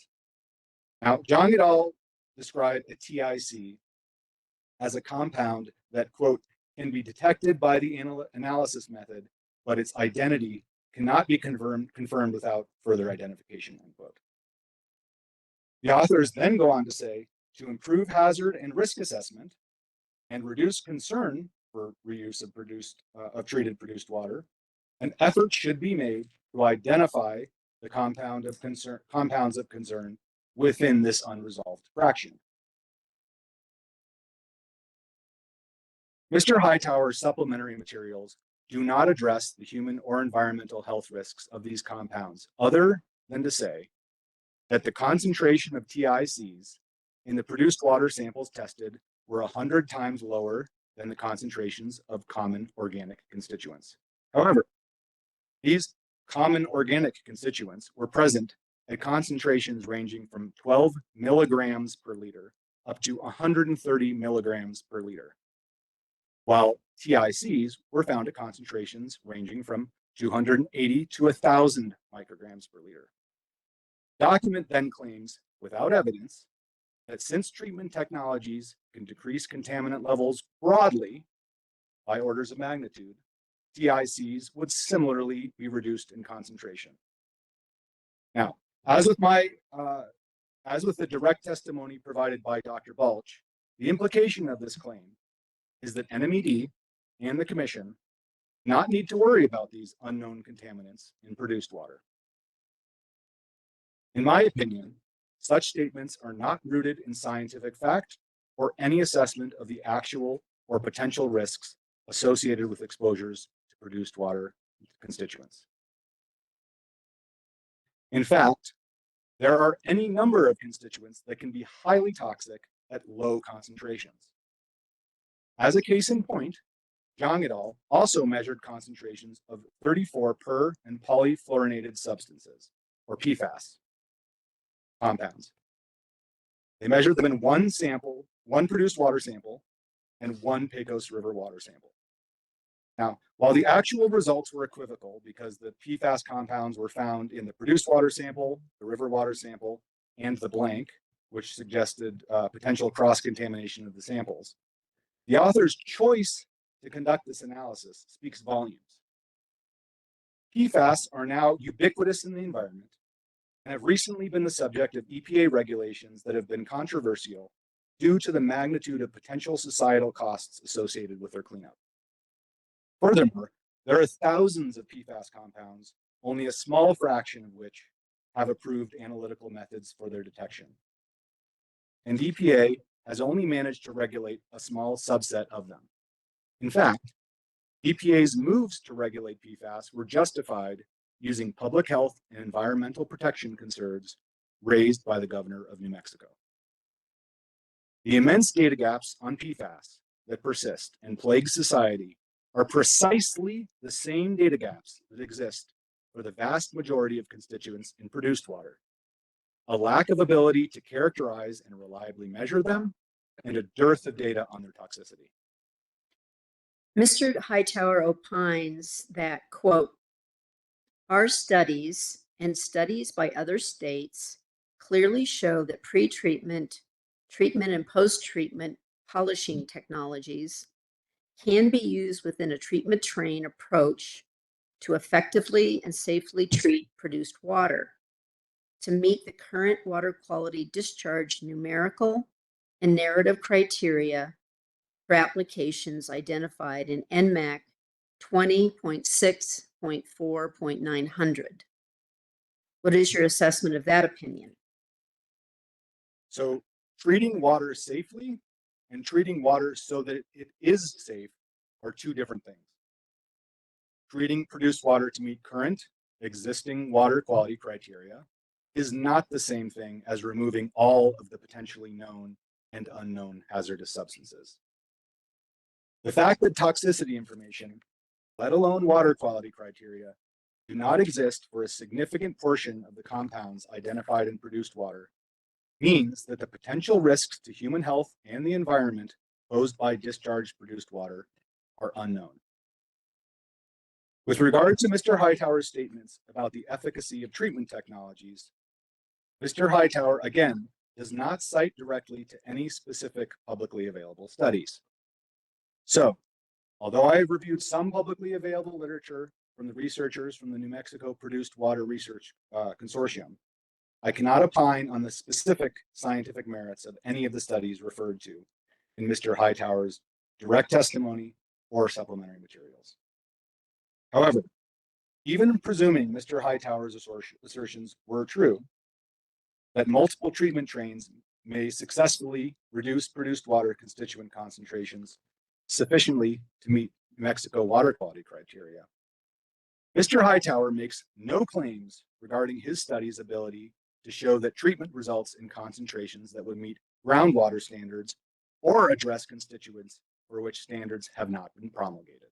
Now, Zhang et al. Describe a TIC as a compound that, quote, can be detected by the analysis method, but its identity cannot be confirmed without further identification, end quote. The authors then go on to say, to improve hazard and risk assessment and reduce concern for reuse of treated produced water, an effort should be made to identify the compounds of concern within this unresolved fraction. Mr. Hightower's supplementary materials do not address the human or environmental health risks of these compounds, other than to say that the concentration of TICs in the produced water samples tested were 100 times lower than the concentrations of common organic constituents. However, these common organic constituents were present at concentrations ranging from 12 milligrams per liter up to 130 milligrams per liter, while TICs were found at concentrations ranging from 280 to 1,000 micrograms per liter. Document then claims, without evidence, that since treatment technologies can decrease contaminant levels broadly by orders of magnitude, TICs would similarly be reduced in concentration. Now, as with the direct testimony provided by Dr. Balch, the implication of this claim is that NMED and the Commission not need to worry about these unknown contaminants in produced water. In my opinion, such statements are not rooted in scientific fact or any assessment of the actual or potential risks associated with exposures to produced water constituents. In fact, there are any number of constituents that can be highly toxic at low concentrations. As a case in point, Zhang et al. Also measured concentrations of 34 per and polyfluorinated substances, or PFAS, compounds. They measured them in one sample, one produced water sample, and one Pecos River water sample. Now, while the actual results were equivocal because the PFAS compounds were found in the produced water sample, the river water sample, and the blank, which suggested potential cross-contamination of the samples, the author's choice to conduct this analysis speaks volumes. PFAS are now ubiquitous in the environment and have recently been the subject of EPA regulations that have been controversial due to the magnitude of potential societal costs associated with their cleanup. Furthermore, there are thousands of PFAS compounds, only a small fraction of which have approved analytical methods for their detection. And EPA has only managed to regulate a small subset of them. In fact, EPA's moves to regulate PFAS were justified using public health and environmental protection concerns raised by the governor of New Mexico. The immense data gaps on PFAS that persist and plague society are precisely the same data gaps that exist for the vast majority of constituents in produced water. A lack of ability to characterize and reliably measure them, and a dearth of data on their toxicity. Mr. Hightower opines that, quote, our studies and studies by other states clearly show that pre-treatment, treatment, and post-treatment polishing technologies can be used within a treatment train approach to effectively and safely treat produced water to meet the current water quality discharge numerical and narrative criteria for applications identified in NMAC 20.6.4.900. What is your assessment of that opinion? So treating water safely and treating water so that it is safe are two different things. Treating produced water to meet current existing water quality criteria is not the same thing as removing all of the potentially known and unknown hazardous substances. The fact that toxicity information, let alone water quality criteria, do not exist for a significant portion of the compounds identified in produced water means that the potential risks to human health and the environment posed by discharged produced water are unknown. With regard to Mr. Hightower's statements about the efficacy of treatment technologies, Mr. Hightower, again, does not cite directly to any specific publicly available studies. So, although I have reviewed some publicly available literature from the researchers from the New Mexico Produced Water Research Consortium, I cannot opine on the specific scientific merits of any of the studies referred to in Mr. Hightower's direct testimony or supplementary materials. However, even presuming Mr. Hightower's assertions were true, that multiple treatment trains may successfully reduce produced water constituent concentrations sufficiently to meet New Mexico water quality criteria. Mr. Hightower makes no claims regarding his study's ability to show that treatment results in concentrations that would meet groundwater standards or address constituents for which standards have not been promulgated.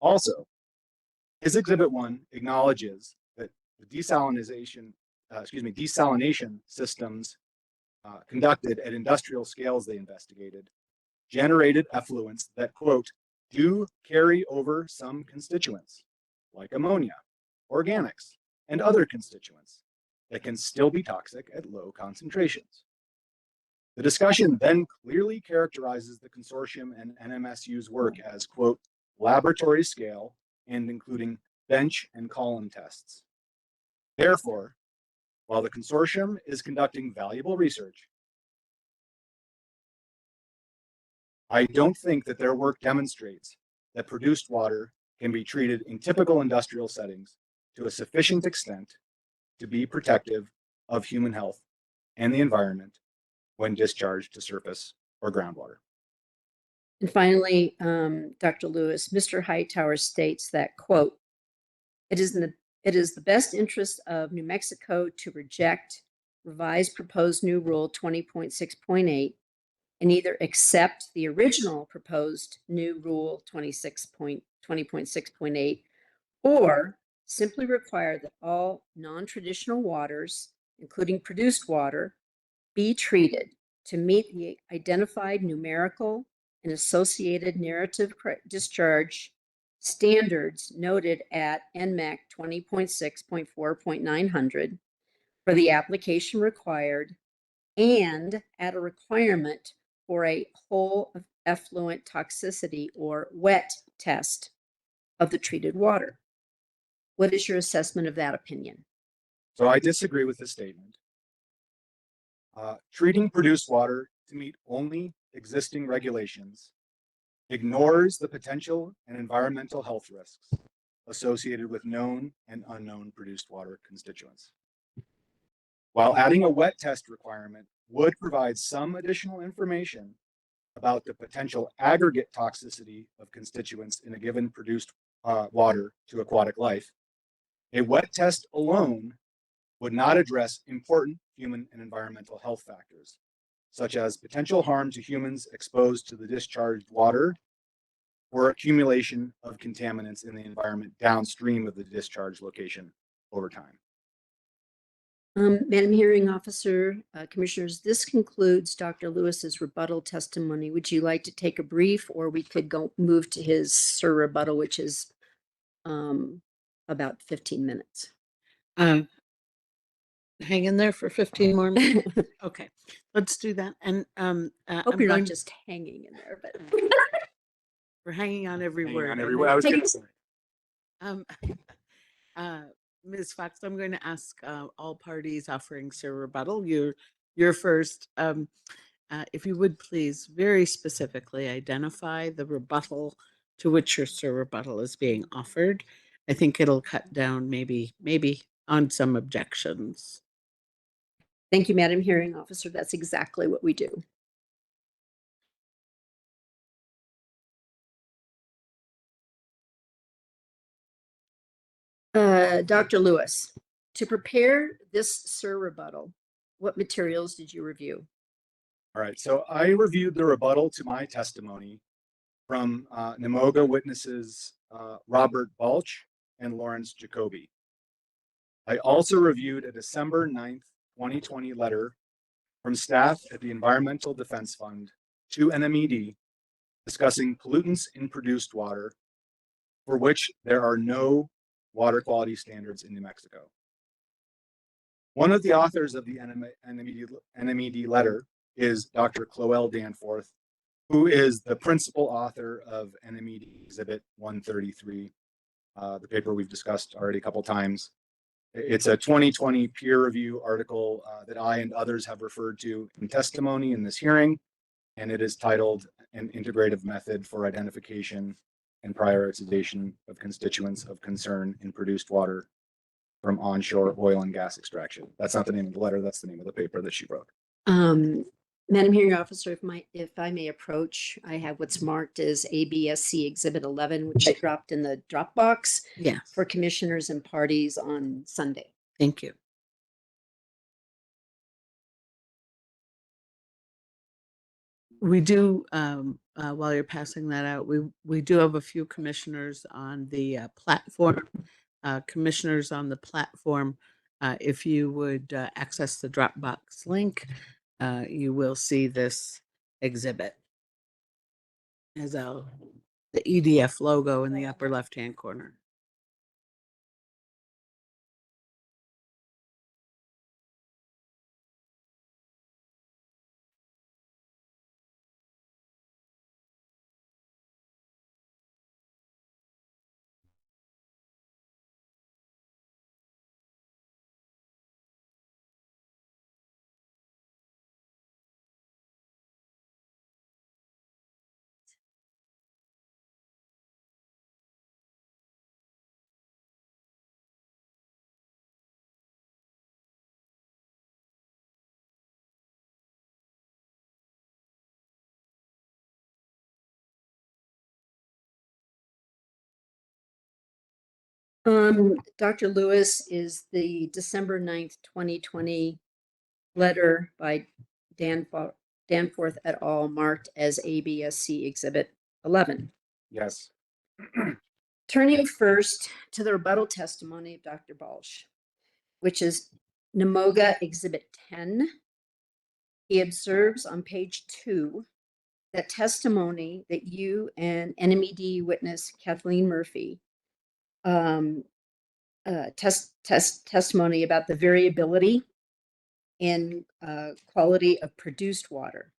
Also, his Exhibit 1 acknowledges that the desalination systems conducted at industrial scales they investigated generated effluents that, quote, do carry over some constituents, like ammonia, organics, and other constituents that can still be toxic at low concentrations. The discussion then clearly characterizes the consortium and NMSU's work as, quote, laboratory scale and including bench and column tests. Therefore, while the consortium is conducting valuable research, I don't think that their work demonstrates that produced water can be treated in typical industrial settings to a sufficient extent to be protective of human health and the environment when discharged to surface or groundwater. And finally, Dr. Lewis, Mr. Hightower states that, quote, it is the best interest of New Mexico to reject revised proposed new rule 20.6.8 and either accept the original proposed new rule 20.6.8 or simply require that all non-traditional waters, including produced water, be treated to meet the identified numerical and associated narrative discharge standards noted at NMAC 20.6.4.900 for the application required and at a requirement for a whole effluent toxicity or wet test of the treated water. What is your assessment of that opinion? So I disagree with this statement. Treating produced water to meet only existing regulations ignores the potential and environmental health risks associated with known and unknown produced water constituents. While adding a wet test requirement would provide some additional information about the potential aggregate toxicity of constituents in a given produced water to aquatic life, a wet test alone would not address important human and environmental health factors, such as potential harm to humans exposed to the discharged water or accumulation of contaminants in the environment downstream of the discharge location over time. Madam Hearing Officer, Commissioners, this concludes Dr. Lewis's rebuttal testimony. Would you like to take a brief, or we could move to his rebuttal, which is about 15 minutes. Hang in there for 15 more minutes. Okay, let's do that. And Hope you're not just hanging in there, but we're hanging on every Hanging word. on every word. I was gonna say. Ms. Fox, I'm going to ask all parties offering Sir rebuttal. You're first. If you would please very specifically identify the rebuttal to which your Sir rebuttal is being offered. I think it'll cut down maybe on some objections. Thank you, Madam Hearing Officer. That's exactly what we do. Dr. Lewis, to prepare this Sir rebuttal, what materials did you review? All right, so I reviewed the rebuttal to my testimony from NMOGA witnesses Robert Balch and Lawrence Jacoby. I also reviewed a December 9th, 2020 letter from staff at the Environmental Defense Fund to NMED discussing pollutants in produced water for which there are no water quality standards in New Mexico. One of the authors of the NMED letter is Dr. Cloel Danforth, who is the principal author of NMED Exhibit 133, the paper we've discussed already a couple times. It's a 2020 peer review article that I and others have referred to in testimony in this hearing, and it is titled An Integrative Method for Identification and Prioritization of Constituents of Concern in Produced Water from Onshore Oil and Gas Extraction. That's not the name of the letter, that's the name of the paper that she wrote. Madam Hearing Officer, if I may approach, I have what's marked as ABSC Exhibit 11, which I dropped in the Dropbox Yes, for commissioners and parties on Sunday. thank you. We do, while you're passing that out, we do have a few commissioners on the platform. Commissioners on the platform, if you would access the Dropbox link, you will see this exhibit as the EDF logo in the upper left-hand corner. Dr. Lewis is the December 9th, 2020 letter by Danforth et al. Marked as ABSC Exhibit 11. Yes. Turning first to the rebuttal testimony of Dr. Balch, which is NMOGA Exhibit 10. He observes on page 2 that testimony that you and NMED witness Kathleen Murphy testimony about the variability in quality of produced water.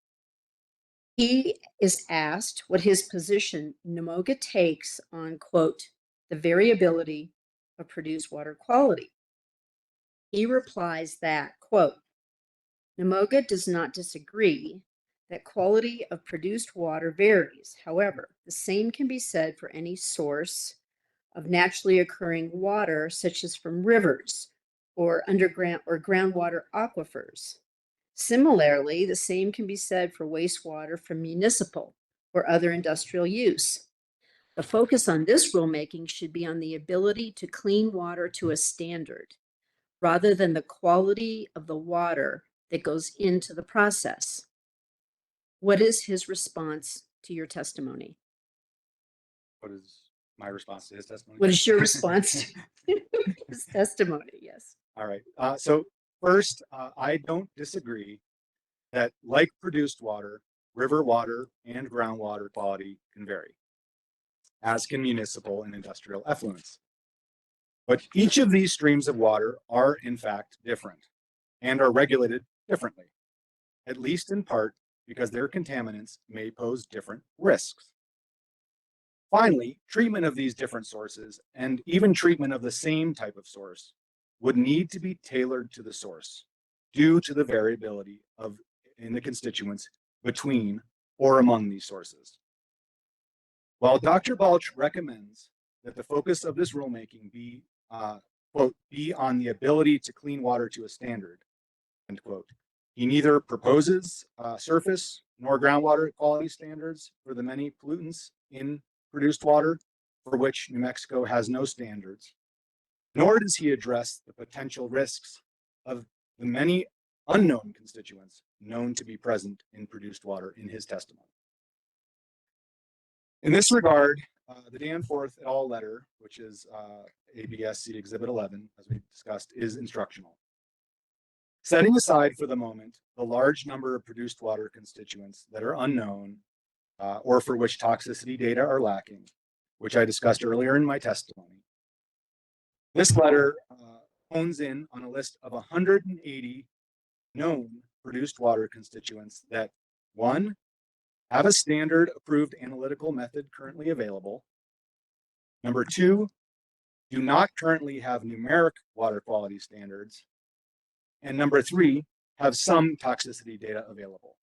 He is asked what his position NMOGA takes on, quote, the variability of produced water quality. He replies that, quote, NMOGA does not disagree that quality of produced water varies. However, the same can be said for any source of naturally occurring water, such as from rivers or underground or groundwater aquifers. Similarly, the same can be said for wastewater from municipal or other industrial use. The focus on this rulemaking should be on the ability to clean water to a standard, rather than the quality of the water that goes into the process. What is his response to your testimony? What is my response to his testimony? What is your response to his testimony? Yes. All right. So first, I don't disagree that like produced water, river water and groundwater quality can vary, as can municipal and industrial effluents. But each of these streams of water are in fact different and are regulated differently, at least in part because their contaminants may pose different risks. Finally, treatment of these different sources and even treatment of the same type of source would need to be tailored to the source due to the variability in the constituents between or among these sources. While Dr. Balch recommends that the focus of this rulemaking be, quote, be on the ability to clean water to a standard, end quote, he neither proposes surface nor groundwater quality standards for the many pollutants in produced water for which New Mexico has no standards, nor does he address the potential risks of the many unknown constituents known to be present in produced water in his testimony. In this regard, the Danforth et al. Letter, which is ABSC Exhibit 11, as we discussed, is instructional. Setting aside for the moment the large number of produced water constituents that are unknown or for which toxicity data are lacking, which I discussed earlier in my testimony, this letter hones in on a list of 180 known produced water constituents that, one, have a standard approved analytical method currently available. Number two, do not currently have numeric water quality standards. And number three, have some toxicity data available.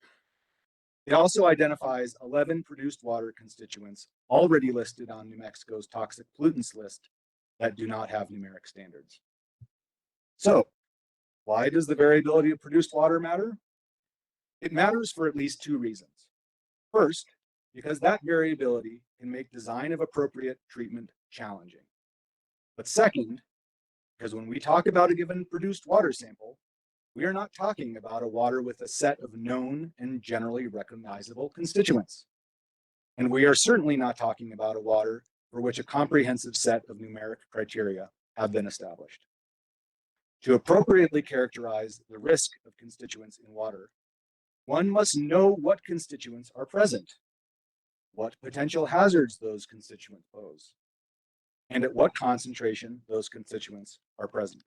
It also identifies 11 produced water constituents already listed on New Mexico's toxic pollutants list that do not have numeric standards. So, why does the variability of produced water matter? It matters for at least two reasons. First, because that variability can make design of appropriate treatment challenging. But second, because when we talk about a given produced water sample, we are not talking about a water with a set of known and generally recognizable constituents. And we are certainly not talking about a water for which a comprehensive set of numeric criteria have been established. To appropriately characterize the risk of constituents in water, one must know what constituents are present, what potential hazards those constituents pose, and at what concentration those constituents are present.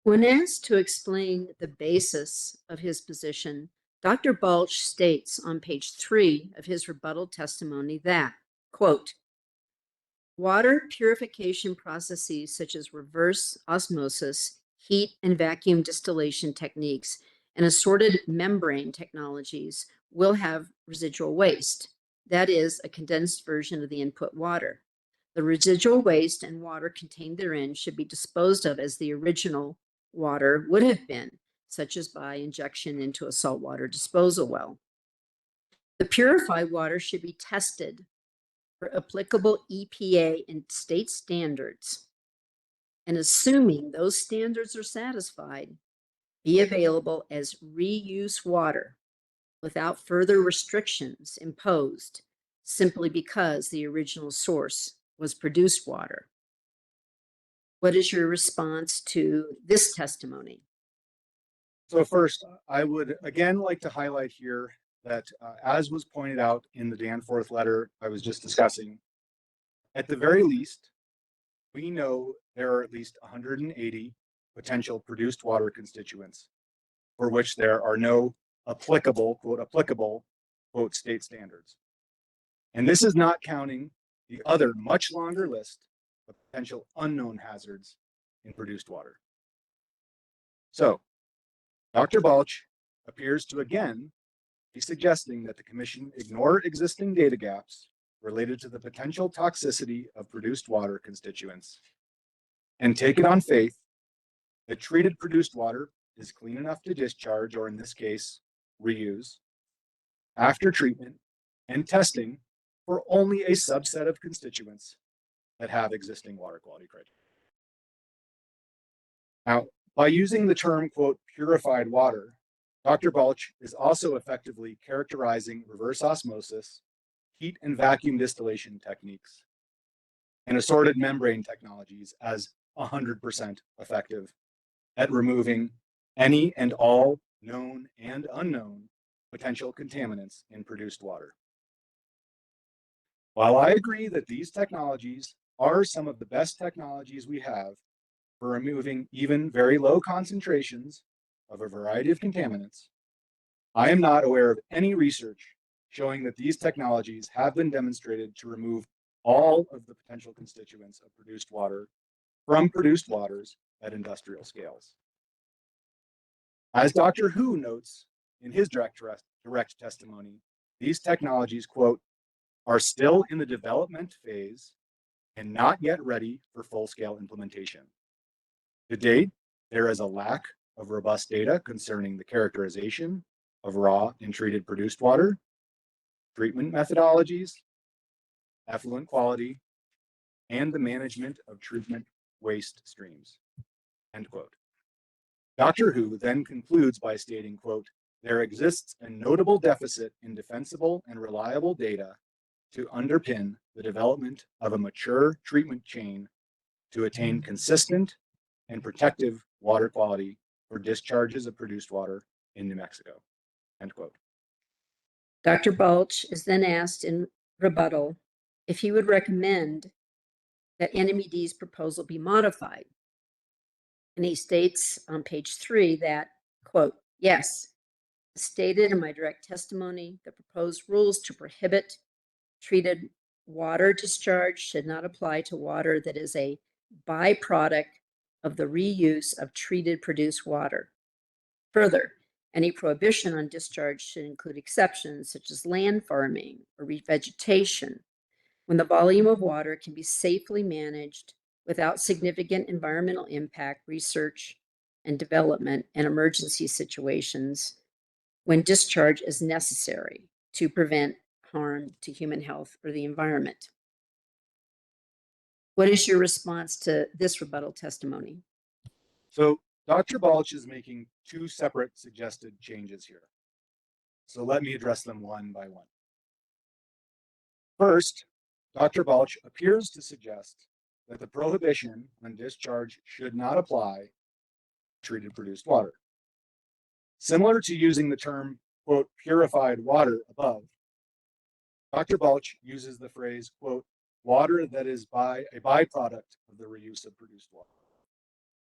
When asked to explain the basis of his position, Dr. Balch states on page 3 of his rebuttal testimony that, quote, water purification processes such as reverse osmosis, heat and vacuum distillation techniques, and assorted membrane technologies will have residual waste. That is, a condensed version of the input water. The residual waste and water contained therein should be disposed of as the original water would have been, such as by injection into a saltwater disposal well. The purified water should be tested for applicable EPA and state standards, and assuming those standards are satisfied, be available as reuse water without further restrictions imposed simply because the original source was produced water. What is your response to this testimony? So first, I would again like to highlight here that as was pointed out in the Danforth letter I was just discussing, at the very least, we know there are at least 180 potential produced water constituents for which there are no applicable, quote, state standards. And this is not counting the other much longer list of potential unknown hazards in produced water. So, Dr. Balch appears to again be suggesting that the Commission ignore existing data gaps related to the potential toxicity of produced water constituents and take it on faith that treated produced water is clean enough to discharge, or in this case, reuse, after treatment and testing for only a subset of constituents that have existing water quality criteria. Now, by using the term, quote, purified water, Dr. Balch is also effectively characterizing reverse osmosis, heat and vacuum distillation techniques, and assorted membrane technologies as 100% effective at removing any and all known and unknown potential contaminants in produced water. While I agree that these technologies are some of the best technologies we have for removing even very low concentrations of a variety of contaminants, I am not aware of any research showing that these technologies have been demonstrated to remove all of the potential constituents of produced water from produced waters at industrial scales. As Dr. Hu notes in his direct testimony, these technologies, quote, are still in the development phase and not yet ready for full-scale implementation. To date, there is a lack of robust data concerning the characterization of raw and treated produced water, treatment methodologies, effluent quality, and the management of treatment waste streams, end quote. Dr. Hu then concludes by stating, quote, there exists a notable deficit in defensible and reliable data to underpin the development of a mature treatment chain to attain consistent and protective water quality for discharges of produced water in New Mexico, end quote. Dr. Balch is then asked in rebuttal if he would recommend that NMED's proposal be modified. And he states on page 3 that, quote, yes, as stated in my direct testimony, the proposed rules to prohibit treated water discharge should not apply to water that is a byproduct of the reuse of treated produced water. Further, any prohibition on discharge should include exceptions such as land farming or revegetation, when the volume of water can be safely managed without significant environmental impact, research, and development and emergency situations when discharge is necessary to prevent harm to human health or the environment. What is your response to this rebuttal testimony? So Dr. Balch is making two separate suggested changes here. So let me address them one by one. First, Dr. Balch appears to suggest that the prohibition on discharge should not apply to treated produced water. Similar to using the term, quote, purified water above, Dr. Balch uses the phrase, quote, water that is a byproduct of the reuse of produced water,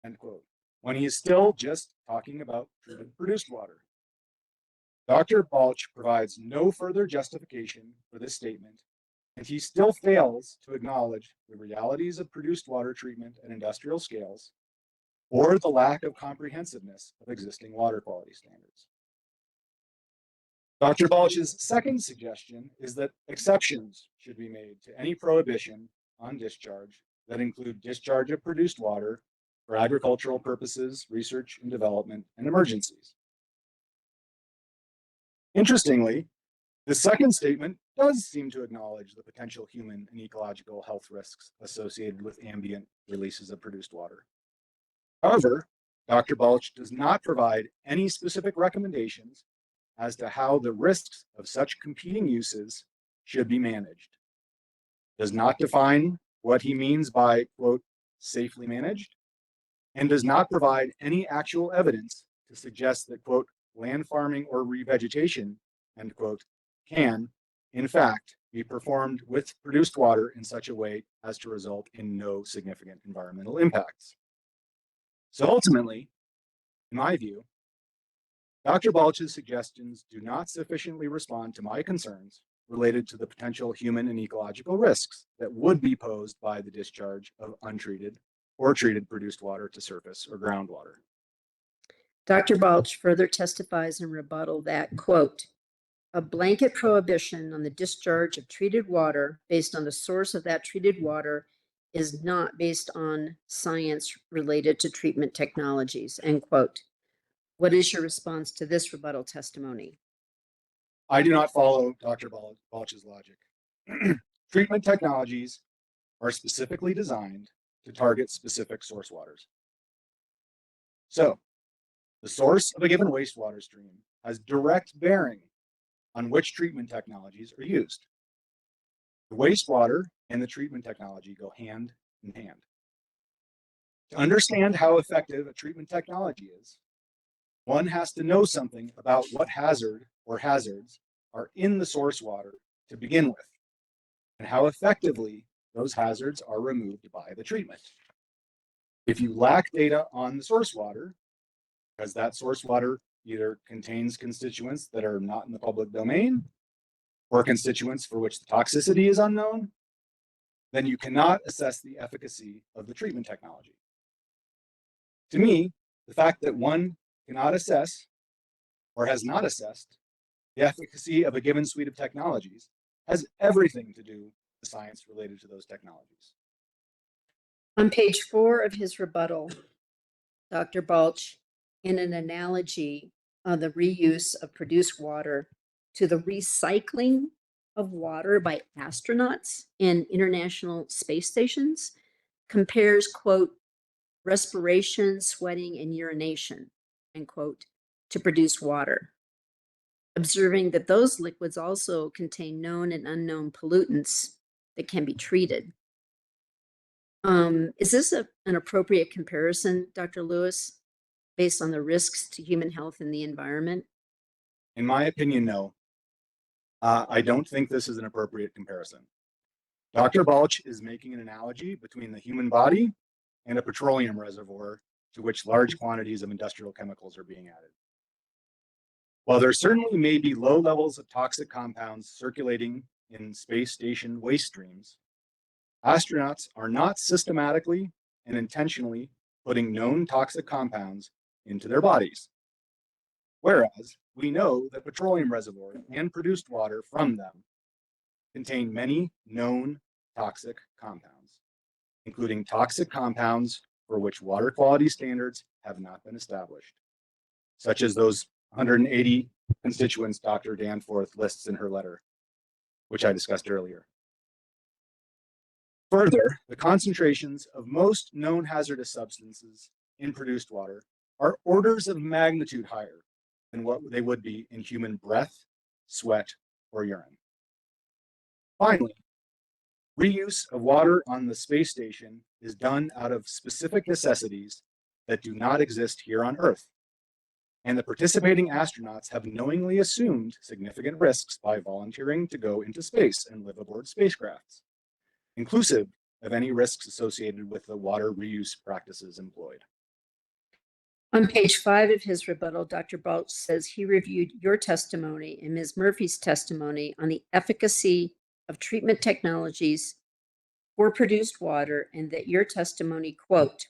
end quote, when he is still just talking about treated produced water. Dr. Balch provides no further justification for this statement, and he still fails to acknowledge the realities of produced water treatment at industrial scales or the lack of comprehensiveness of existing water quality standards. Dr. Balch's second suggestion is that exceptions should be made to any prohibition on discharge that include discharge of produced water for agricultural purposes, research and development, and emergencies. Interestingly, the second statement does seem to acknowledge the potential human and ecological health risks associated with ambient releases of produced water. However, Dr. Balch does not provide any specific recommendations as to how the risks of such competing uses should be managed, does not define what he means by, quote, safely managed, and does not provide any actual evidence to suggest that, quote, land farming or revegetation, end quote, can, in fact, be performed with produced water in such a way as to result in no significant environmental impacts. So ultimately, in my view, Dr. Balch's suggestions do not sufficiently respond to my concerns related to the potential human and ecological risks that would be posed by the discharge of untreated or treated produced water to surface or groundwater. Dr. Balch further testifies in rebuttal that, quote, a blanket prohibition on the discharge of treated water based on the source of that treated water is not based on science related to treatment technologies, end quote. What is your response to this rebuttal testimony? I do not follow Dr. Balch's logic. Treatment technologies are specifically designed to target specific source waters. So, the source of a given wastewater stream has direct bearing on which treatment technologies are used. The wastewater and the treatment technology go hand in hand. To understand how effective a treatment technology is, one has to know something about what hazard or hazards are in the source water to begin with, and how effectively those hazards are removed by the treatment. If you lack data on the source water, because that source water either contains constituents that are not in the public domain or constituents for which the toxicity is unknown, then you cannot assess the efficacy of the treatment technology. To me, the fact that one cannot assess or has not assessed the efficacy of a given suite of technologies has everything to do with the science related to those technologies. On page 4 of his rebuttal, Dr. Balch, in an analogy on the reuse of produced water to the recycling of water by astronauts in international space stations, compares, quote, respiration, sweating, and urination, end quote, to produce water, observing that those liquids also contain known and unknown pollutants that can be treated. Is this an appropriate comparison, Dr. Lewis, based on the risks to human health and the environment? In my opinion, no. I don't think this is an appropriate comparison. Dr. Balch is making an analogy between the human body and a petroleum reservoir to which large quantities of industrial chemicals are being added. While there certainly may be low levels of toxic compounds circulating in space station waste streams, astronauts are not systematically and intentionally putting known toxic compounds into their bodies. Whereas we know that petroleum reservoirs and produced water from them contain many known toxic compounds, including toxic compounds for which water quality standards have not been established, such as those 180 constituents Dr. Danforth lists in her letter, which I discussed earlier. Further, the concentrations of most known hazardous substances in produced water are orders of magnitude higher than what they would be in human breath, sweat, or urine. Finally, reuse of water on the space station is done out of specific necessities that do not exist here on Earth. And the participating astronauts have knowingly assumed significant risks by volunteering to go into space and live aboard spacecrafts, inclusive of any risks associated with the water reuse practices employed. On page 5 of his rebuttal, Dr. Balch says he reviewed your testimony and Ms. Murphy's testimony on the efficacy of treatment technologies for produced water, and that your testimony, quote,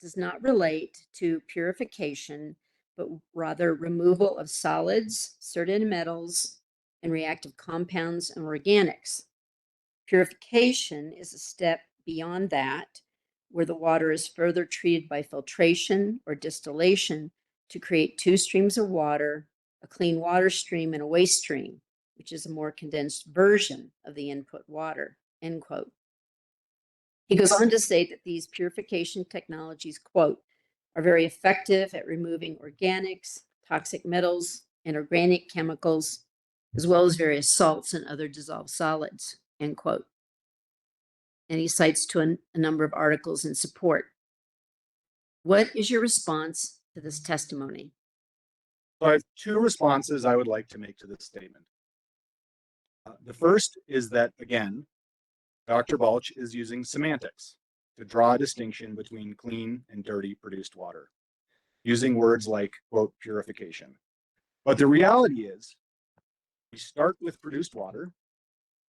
does not relate to purification, but rather removal of solids, certain metals, and reactive compounds and organics. Purification is a step beyond that, where the water is further treated by filtration or distillation to create two streams of water, a clean water stream and a waste stream, which is a more condensed version of the input water, end quote. He goes on to say that these purification technologies, quote, are very effective at removing organics, toxic metals, and organic chemicals, as well as various salts and other dissolved solids, end quote. And he cites to a number of articles in support. What is your response to this testimony? So I have two responses I would like to make to this statement. The first is that, again, Dr. Balch is using semantics to draw a distinction between clean and dirty produced water, using words like, quote, purification. But the reality is, we start with produced water,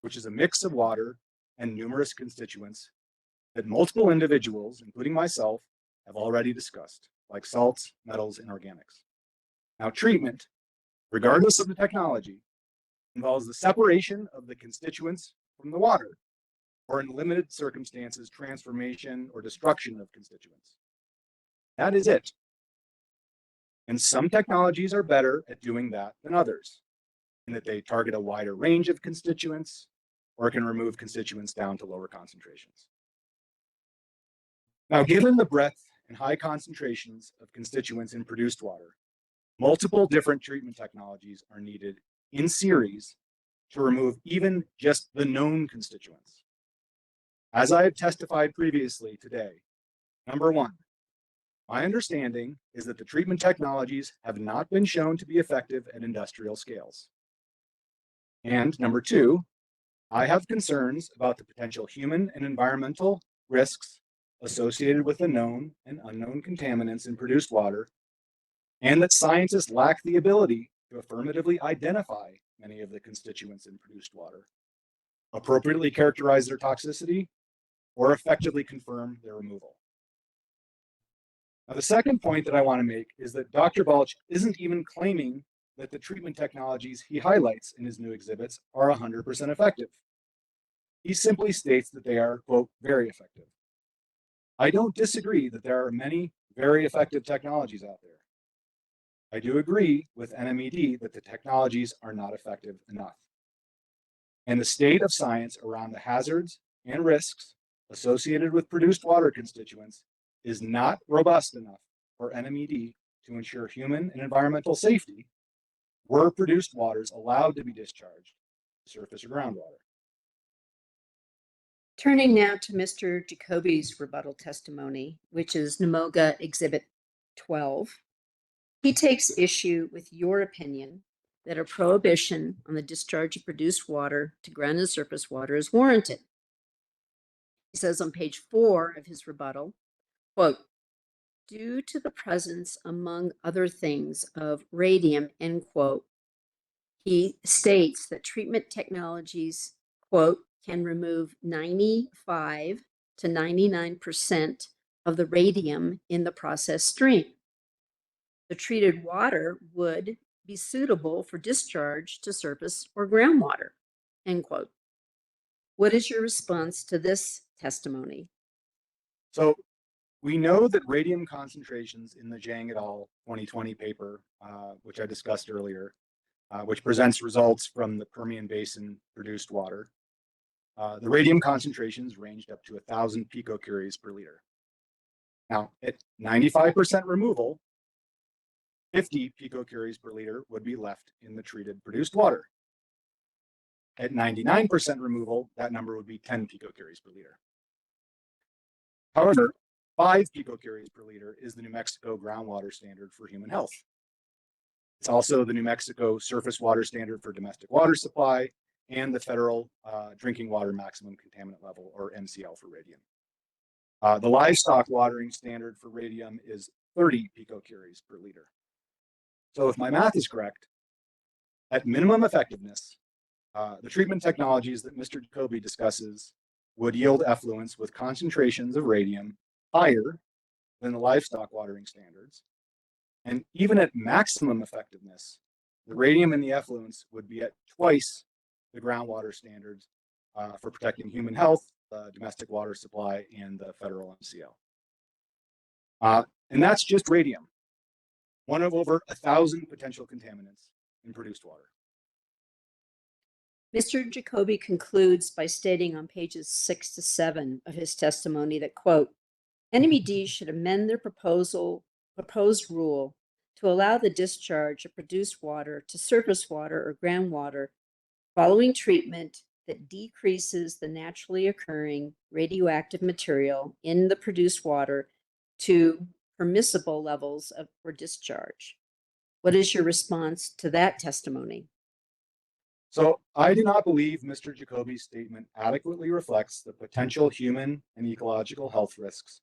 which is a mix of water and numerous constituents that multiple individuals, including myself, have already discussed, like salts, metals, and organics. Now, treatment, regardless of the technology, involves the separation of the constituents from the water, or in limited circumstances, transformation or destruction of constituents. That is it. And some technologies are better at doing that than others, in that they target a wider range of constituents or can remove constituents down to lower concentrations. Now, given the breadth and high concentrations of constituents in produced water, multiple different treatment technologies are needed in series to remove even just the known constituents. As I have testified previously today, number one, my understanding is that the treatment technologies have not been shown to be effective at industrial scales. And number two, I have concerns about the potential human and environmental risks associated with the known and unknown contaminants in produced water, and that scientists lack the ability to affirmatively identify many of the constituents in produced water, appropriately characterize their toxicity, or effectively confirm their removal. Now, the second point that I want to make is that Dr. Balch isn't even claiming that the treatment technologies he highlights in his new exhibits are 100% effective. He simply states that they are, quote, very effective. I don't disagree that there are many very effective technologies out there. I do agree with NMED that the technologies are not effective enough. And the state of science around the hazards and risks associated with produced water constituents is not robust enough for NMED to ensure human and environmental safety were produced waters allowed to be discharged to surface or groundwater. Turning now to Mr. Jacoby's rebuttal testimony, which is NMOGA Exhibit 12. He takes issue with your opinion that a prohibition on the discharge of produced water to ground and surface water is warranted. He says on page 4 of his rebuttal, quote, due to the presence, among other things, of radium, end quote, he states that treatment technologies, quote, can remove 95 to 99% of the radium in the process stream. The treated water would be suitable for discharge to surface or groundwater, end quote. What is your response to this testimony? So We know that radium concentrations in the Zhang et al. 2020 paper, which I discussed earlier, which presents results from the Permian Basin produced water, the radium concentrations ranged up to 1,000 picocuries per liter. Now, at 95% removal, 50 picocuries per liter would be left in the treated produced water. At 99% removal, that number would be 10 picocuries per liter. However, 5 picocuries per liter is the New Mexico groundwater standard for human health. It's also the New Mexico surface water standard for domestic water supply and the federal drinking water maximum contaminant level, or MCL, for radium. The livestock watering standard for radium is 30 picocuries per liter. So if my math is correct, at minimum effectiveness, the treatment technologies that Mr. Jacoby discusses would yield effluents with concentrations of radium higher than the livestock watering standards. And even at maximum effectiveness, the radium in the effluents would be at twice the groundwater standards for protecting human health, domestic water supply, and the federal MCL. And that's just radium, one of over 1,000 potential contaminants in produced water. Mr. Jacoby concludes by stating on pages 6 to 7 of his testimony that, quote, NMED should amend their proposed rule to allow the discharge of produced water to surface water or groundwater following treatment that decreases the naturally occurring radioactive material in the produced water to permissible levels for discharge. What is your response to that testimony? So I do not believe Mr. Jacoby's statement adequately reflects the potential human and ecological health risks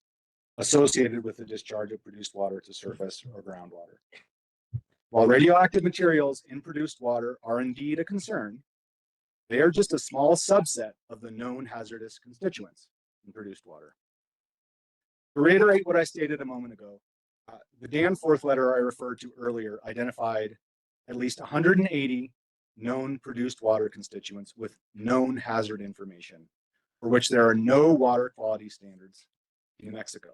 associated with the discharge of produced water to surface or groundwater. While radioactive materials in produced water are indeed a concern, they are just a small subset of the known hazardous constituents in produced water. To reiterate what I stated a moment ago, the Danforth letter I referred to earlier identified at least 180 known produced water constituents with known hazard information for which there are no water quality standards in New Mexico.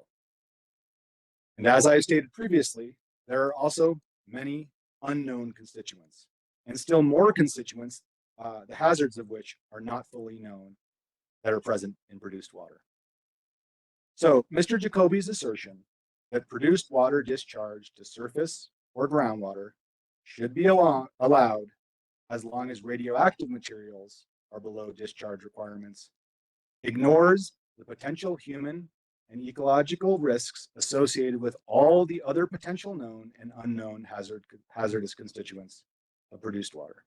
And as I stated previously, there are also many unknown constituents and still more constituents, the hazards of which are not fully known, that are present in produced water. So Mr. Jacoby's assertion that produced water discharged to surface or groundwater should be allowed as long as radioactive materials are below discharge requirements ignores the potential human and ecological risks associated with all the other potential known and unknown hazardous constituents of produced water.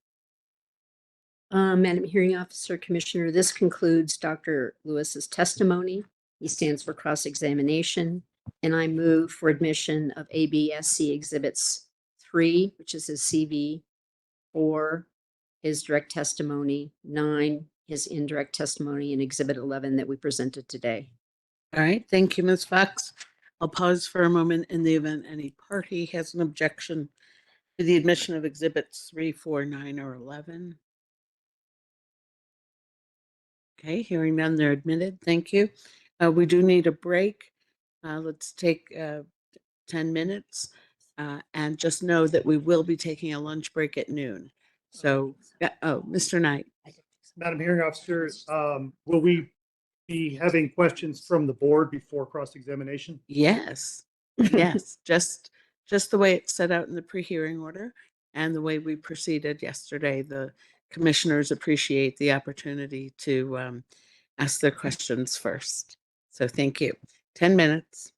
Madam Hearing Officer, Commissioner, this concludes Dr. Lewis's testimony. He stands for cross-examination, and I move for admission of ABSC Exhibits 3, which is his CV, 4, his direct testimony, 9, his indirect testimony, and Exhibit 11 that we presented today. All right, thank you, Ms. Fox. I'll pause for a moment in the event any party has an objection to the admission of Exhibits 3, 4, 9, or 11. Okay, hearing none, they're admitted. Thank you. We do need a break. Let's take 10 minutes and just know that we will be taking a lunch break at noon. So, Mr. Knight. Madam Hearing Officer, will we be having questions from the board before cross-examination? Yes, yes, just the way it's set out in the pre-hearing order and the way we proceeded yesterday. The commissioners appreciate the opportunity to ask their questions first. So thank you. 10 minutes.